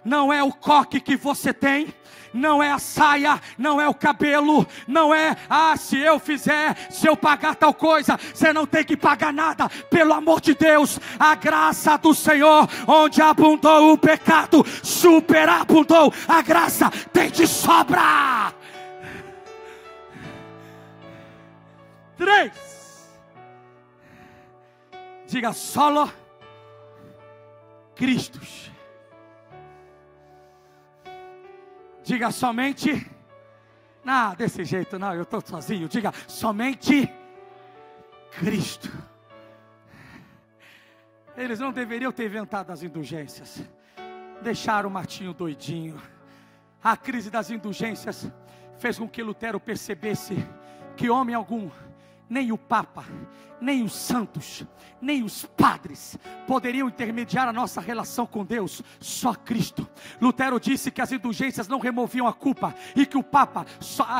não é o coque que você tem, não é a saia, não é o cabelo, não é, se eu fizer, se eu pagar tal coisa, você não tem que pagar nada, pelo amor de Deus. A graça do Senhor, onde abundou o pecado, superabundou a graça, tem de sobra. 3, diga, solo Cristo. Diga, somente. Não, desse jeito não, eu estou sozinho. Diga, somente Cristo. Eles não deveriam ter inventado as indulgências. Deixaram o Martinho doidinho. A crise das indulgências fez com que Lutero percebesse que homem algum, nem o Papa, nem os santos, nem os padres poderiam intermediar a nossa relação com Deus, só Cristo. Lutero disse que as indulgências não removiam a culpa, e que o Papa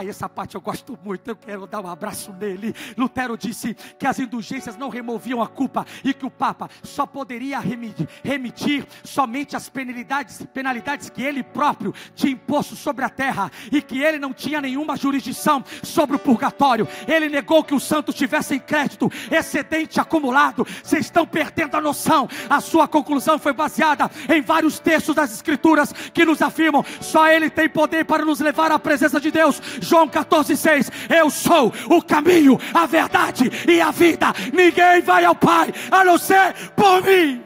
essa parte eu gosto muito, eu quero dar um abraço nele. Lutero disse que as indulgências não removiam a culpa, e que o Papa só poderia remitir somente as penalidades que ele próprio tinha imposto sobre a terra, e que ele não tinha nenhuma jurisdição sobre o purgatório. Ele negou que os santos tivessem crédito, excedente acumulado. Vocês estão perdendo a noção. A sua conclusão foi baseada em vários textos das Escrituras que nos afirmam: só Ele tem poder para nos levar à presença de Deus. João 14,6: eu sou o caminho, a verdade e a vida. Ninguém vai ao Pai a não ser por mim.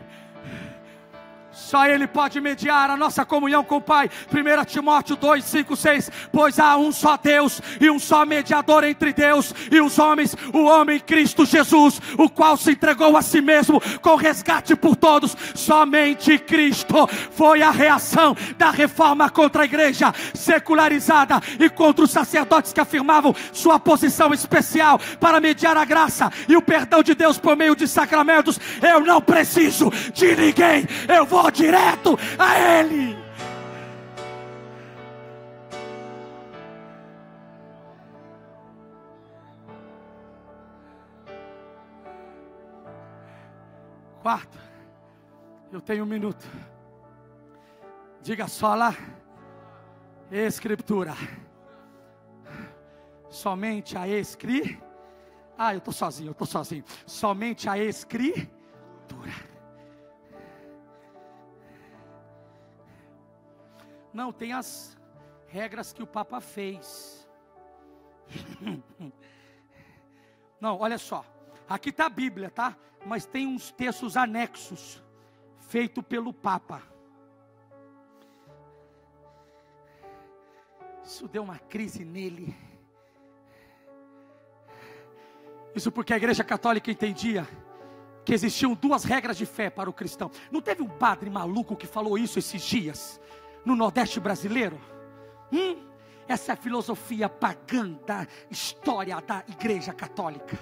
Só Ele pode mediar a nossa comunhão com o Pai. 1 Timóteo 2, 5, 6. Pois há um só Deus e um só mediador entre Deus e os homens, o homem Cristo Jesus, o qual se entregou a si mesmo com resgate por todos. Somente Cristo foi a reação da reforma contra a igreja secularizada e contra os sacerdotes que afirmavam sua posição especial para mediar a graça e o perdão de Deus por meio de sacramentos. Eu não preciso de ninguém, eu vou direto a Ele. Quarto, eu tenho 1 minuto. Diga só lá, Escritura. Somente a Escritura. Eu estou sozinho. Somente a Escritura. Não, tem as regras que o Papa fez. Não, olha só. Aqui está a Bíblia, tá? Mas tem uns textos anexos, feito pelo Papa. Isso deu uma crise nele. Isso porque a Igreja Católica entendia que existiam 2 regras de fé para o cristão. Não teve um padre maluco que falou isso esses dias no Nordeste brasileiro? Essa é a filosofia pagã da história da Igreja Católica.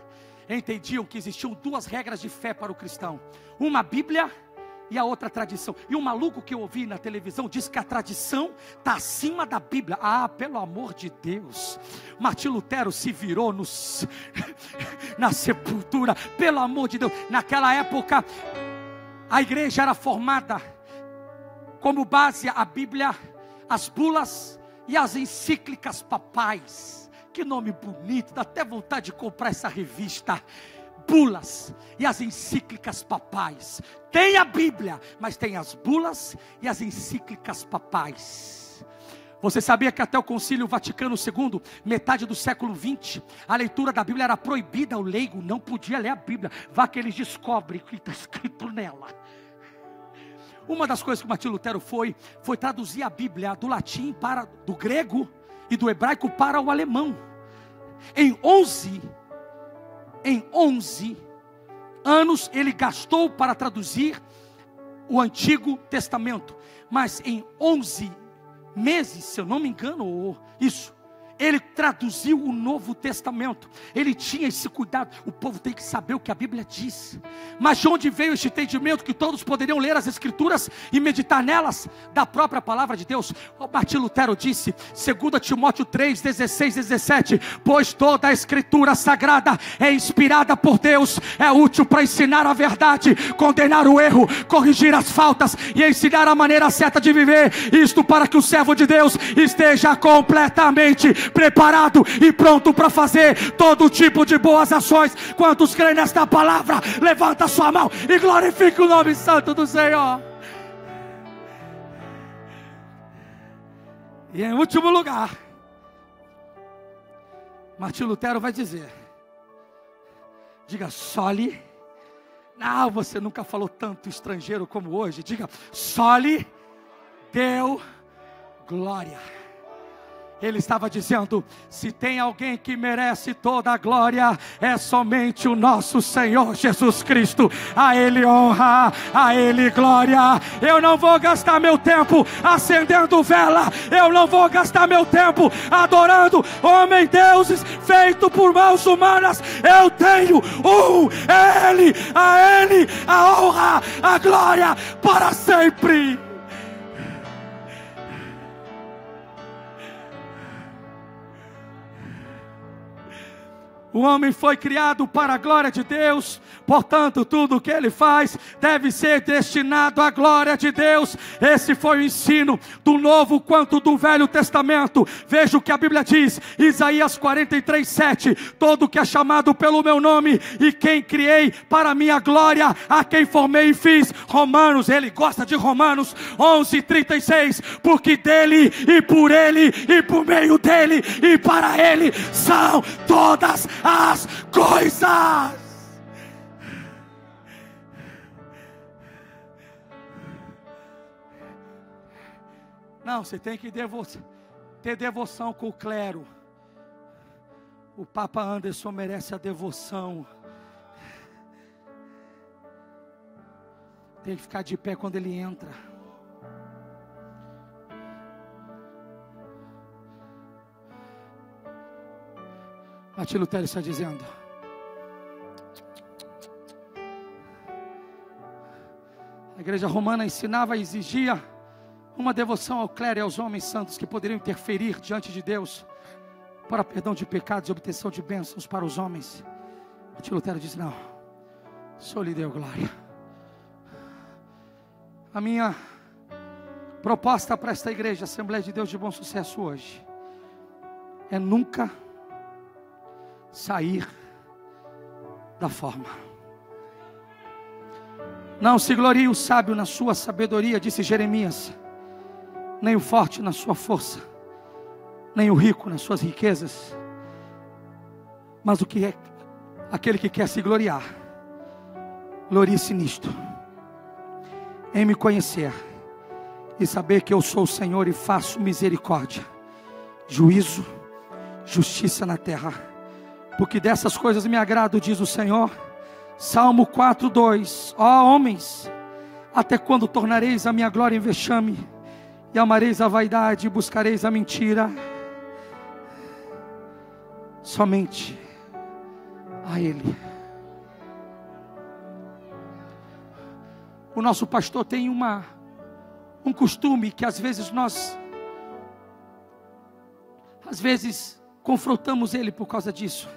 Entendiam que existiam 2 regras de fé para o cristão: uma Bíblia e a outra tradição. E o maluco que eu ouvi na televisão disse que a tradição está acima da Bíblia. Pelo amor de Deus, Martinho Lutero se virou na sepultura, pelo amor de Deus. Naquela época a igreja era formada como base a Bíblia, as bulas e as encíclicas papais. Que nome bonito, dá até vontade de comprar essa revista. Bulas e as encíclicas papais. Tem a Bíblia, mas tem as bulas e as encíclicas papais. Você sabia que até o Concílio Vaticano II, metade do século XX, a leitura da Bíblia era proibida? O leigo não podia ler a Bíblia. Vá que eles descobrem o que está escrito nela. Uma das coisas que Martinho Lutero foi traduzir a Bíblia do latim do grego e do hebraico para o alemão. Em 11 anos ele gastou para traduzir o Antigo Testamento. Mas em 11 meses, se eu não me engano, ele traduziu o Novo Testamento. Ele tinha esse cuidado. O povo tem que saber o que a Bíblia diz. Mas de onde veio este entendimento que todos poderiam ler as Escrituras e meditar nelas? Da própria palavra de Deus. O Martinho Lutero disse, 2 Timóteo 3, 16, 17: pois toda a Escritura Sagrada é inspirada por Deus, é útil para ensinar a verdade, condenar o erro, corrigir as faltas e ensinar a maneira certa de viver. Isto para que o servo de Deus esteja completamente preparado e pronto para fazer todo tipo de boas ações. Quantos creem nesta palavra? Levanta a sua mão e glorifique o nome santo do Senhor. E em último lugar, Martinho Lutero vai dizer, diga soli. Não, você nunca falou tanto estrangeiro como hoje. Diga soli Deo glória. Ele estava dizendo, se tem alguém que merece toda a glória, é somente o nosso Senhor Jesus Cristo. A Ele honra, a Ele glória. Eu não vou gastar meu tempo acendendo vela, eu não vou gastar meu tempo adorando homens deuses feito por mãos humanas. Eu tenho Ele, a honra, a glória para sempre. O homem foi criado para a glória de Deus, portanto tudo o que ele faz deve ser destinado à glória de Deus. Esse foi o ensino do Novo quanto do Velho Testamento. Veja o que a Bíblia diz, Isaías 43, 7: todo que é chamado pelo meu nome e quem criei para minha glória, a quem formei e fiz. Romanos, ele gosta de Romanos 11, 36: porque dele e por ele e por meio dele e para ele são todas as coisas. Não, você tem que ter devoção com o clero. O Papa Anderson merece a devoção. Tem que ficar de pé quando ele entra. Martim Lutero está dizendo: a igreja romana ensinava e exigia uma devoção ao clero e aos homens santos que poderiam interferir diante de Deus para perdão de pecados e obtenção de bênçãos para os homens. Martim Lutero diz: não, só lhe deu glória. A minha proposta para esta igreja, Assembleia de Deus de Bom Sucesso hoje, é nunca sair da forma. Não se glorie o sábio na sua sabedoria, disse Jeremias, nem o forte na sua força, nem o rico nas suas riquezas, mas o que é aquele que quer se gloriar, glorie-se nisto, em me conhecer e saber que eu sou o Senhor e faço misericórdia, juízo, justiça na terra, porque dessas coisas me agrado, diz o Senhor. Salmo 4:2. Ó homens, até quando tornareis a minha glória em vexame, e amareis a vaidade e buscareis a mentira? Somente a Ele. O nosso pastor tem um costume que às vezes confrontamos ele por causa disso.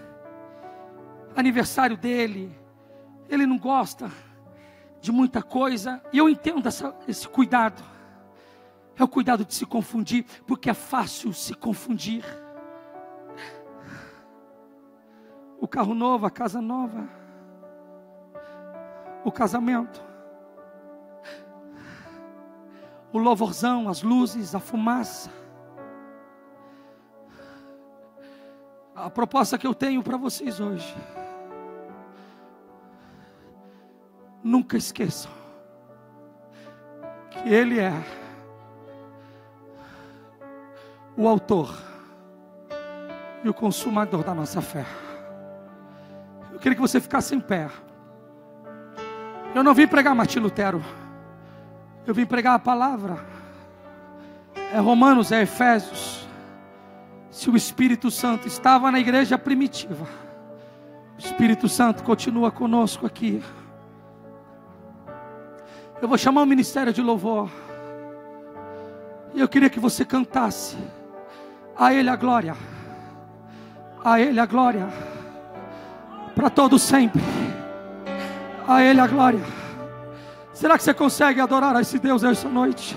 Aniversário dele, ele não gosta de muita coisa, e eu entendo esse cuidado. É o cuidado de se confundir, porque é fácil se confundir. O carro novo, a casa nova, o casamento, o louvorzão, as luzes, a fumaça. A proposta que eu tenho para vocês hoje: nunca esqueçam que Ele é o autor e o consumador da nossa fé. Eu queria que você ficasse em pé. Eu não vim pregar Martim Lutero, eu vim pregar a palavra. É Romanos, é Efésios. Se o Espírito Santo estava na igreja primitiva, o Espírito Santo continua conosco aqui. Eu vou chamar o ministério de louvor, e eu queria que você cantasse: a Ele a glória, a Ele a glória, para todos sempre, a Ele a glória. Será que você consegue adorar a esse Deus essa noite?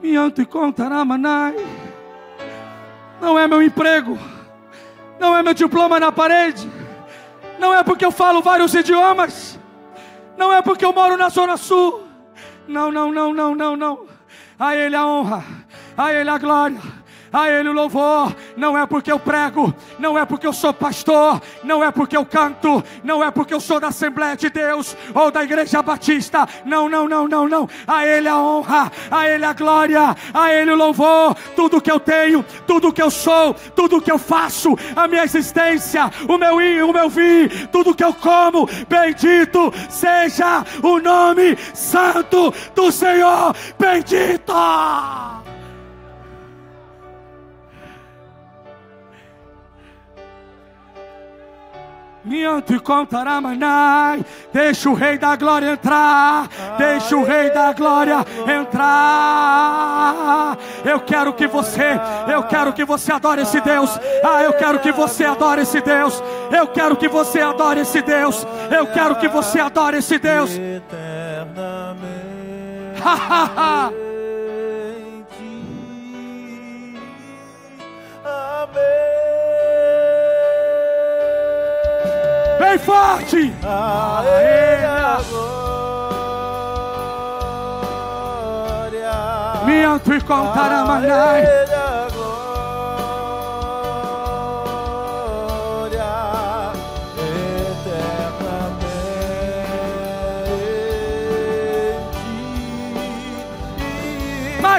Mianto e Contaramanai. Não é meu emprego, não é meu diploma na parede, não é porque eu falo vários idiomas, não é porque eu moro na Zona Sul. Não, não, não, não, não, não. A Ele a honra, a Ele a glória, a Ele o louvor. Não é porque eu prego, não é porque eu sou pastor, não é porque eu canto, não é porque eu sou da Assembleia de Deus ou da Igreja Batista. Não, não, não, não, não. A Ele a honra, a Ele a glória, a Ele o louvor. Tudo que eu tenho, tudo que eu sou, tudo que eu faço, a minha existência, o meu ir, o meu vir, tudo que eu como, bendito seja o nome santo do Senhor. Bendito! Mianto e Contaramanai. Deixa o Rei da Glória entrar, deixa o Rei da Glória entrar. Eu quero que você adore esse Deus. Eu quero que você adore esse Deus. Eu quero que você adore esse Deus. Eu quero que você adore esse Deus. Bem forte. A Ele a glória. Mianto e Contaramanai. A Ele a glória eternamente.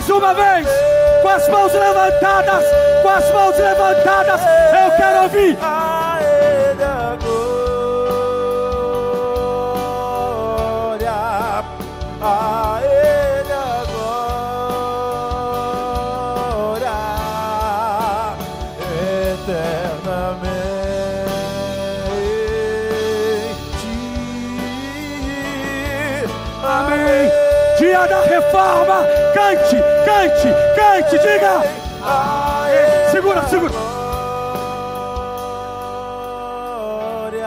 Mais uma vez, com as mãos levantadas, com as mãos levantadas, eu quero ouvir. A Ele a glória, a Ele a glória, eternamente. Amém. Dia da reforma. Cante, cante, cante, diga. Segura, segura. Glória,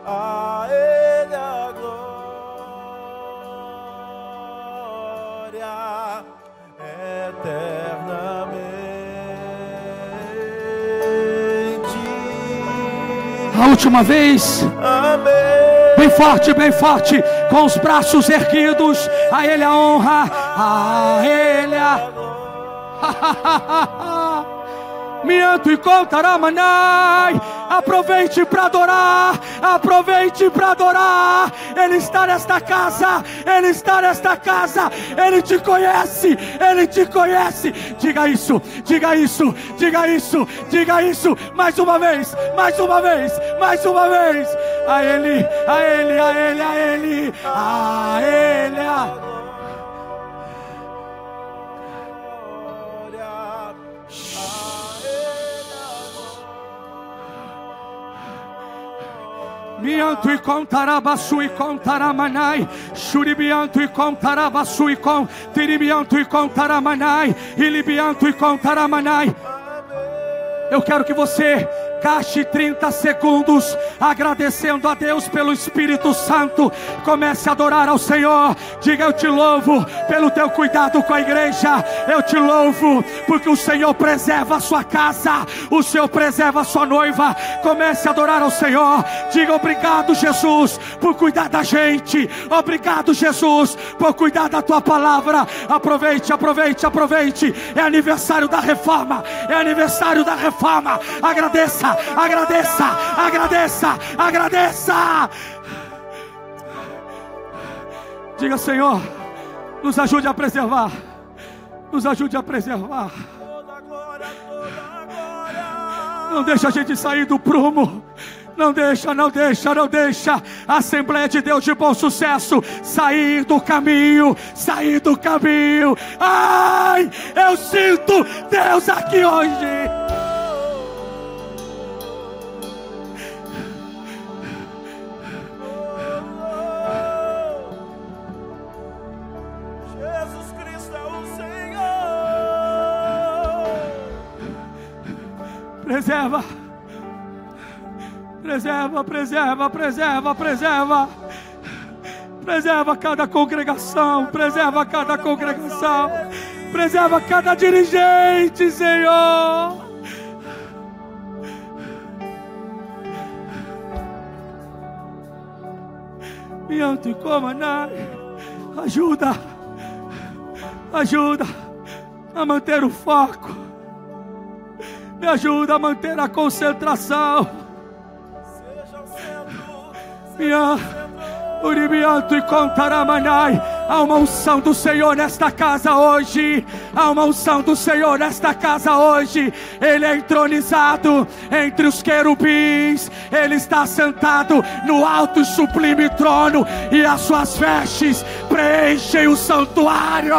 a Ele a glória, eternamente. A última vez. Amém. Bem forte, com os braços erguidos. A Ele a honra, a Ele a... Mianto e Contaramanai. Aproveite para adorar, aproveite para adorar. Ele está nesta casa, Ele está nesta casa. Ele te conhece, Ele te conhece. Diga isso, diga isso, diga isso, diga isso. Mais uma vez, mais uma vez, mais uma vez. A Ele, a Ele, a Ele, a Ele, a Ele, a... Mianto e Contarabaçu e Contaramanai, Xuribianto e Contarabaçu e com Tiribianto e Contaramanai, Ilibianto e Contaramanai. Eu quero que você gaste 30 segundos agradecendo a Deus pelo Espírito Santo. Comece a adorar ao Senhor. Diga: eu te louvo pelo teu cuidado com a igreja. Eu te louvo porque o Senhor preserva a sua casa, o Senhor preserva a sua noiva. Comece a adorar ao Senhor. Diga: obrigado, Jesus, por cuidar da gente. Obrigado, Jesus, por cuidar da tua palavra. Aproveite, aproveite, aproveite. É aniversário da reforma, é aniversário da reforma. Agradeça, agradeça, agradeça, agradeça. Diga: Senhor, nos ajude a preservar, nos ajude a preservar. Não deixa a gente sair do prumo. Não deixa, não deixa, não deixa a Assembleia de Deus de Bom Sucesso sair do caminho, sair do caminho. Ai, eu sinto Deus aqui hoje. Preserva, preserva, preserva, preserva, preserva. Preserva cada congregação, preserva cada congregação, preserva cada dirigente, Senhor. Mianto e Comanai, ajuda, ajuda a manter o foco. Me ajuda a manter a concentração. Minha Uribianto e Contaramanai. Há uma unção do Senhor nesta casa hoje. Há uma unção do Senhor nesta casa hoje. Ele é entronizado entre os querubins. Ele está sentado no alto e sublime trono. E as suas vestes preenchem o santuário.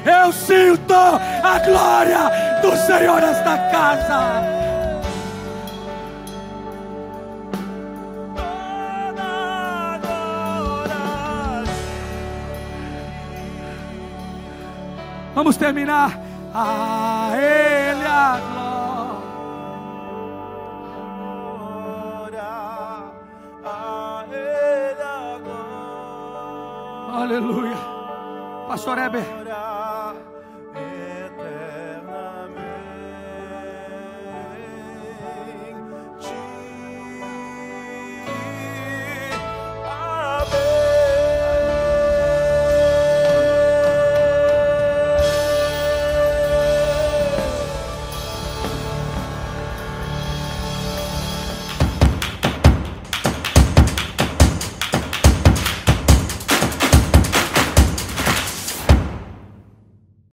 Eu sinto a glória do Senhor nesta casa. Vamos terminar. A Ele a glória, a Ele a glória. Aleluia. Pastor Heber,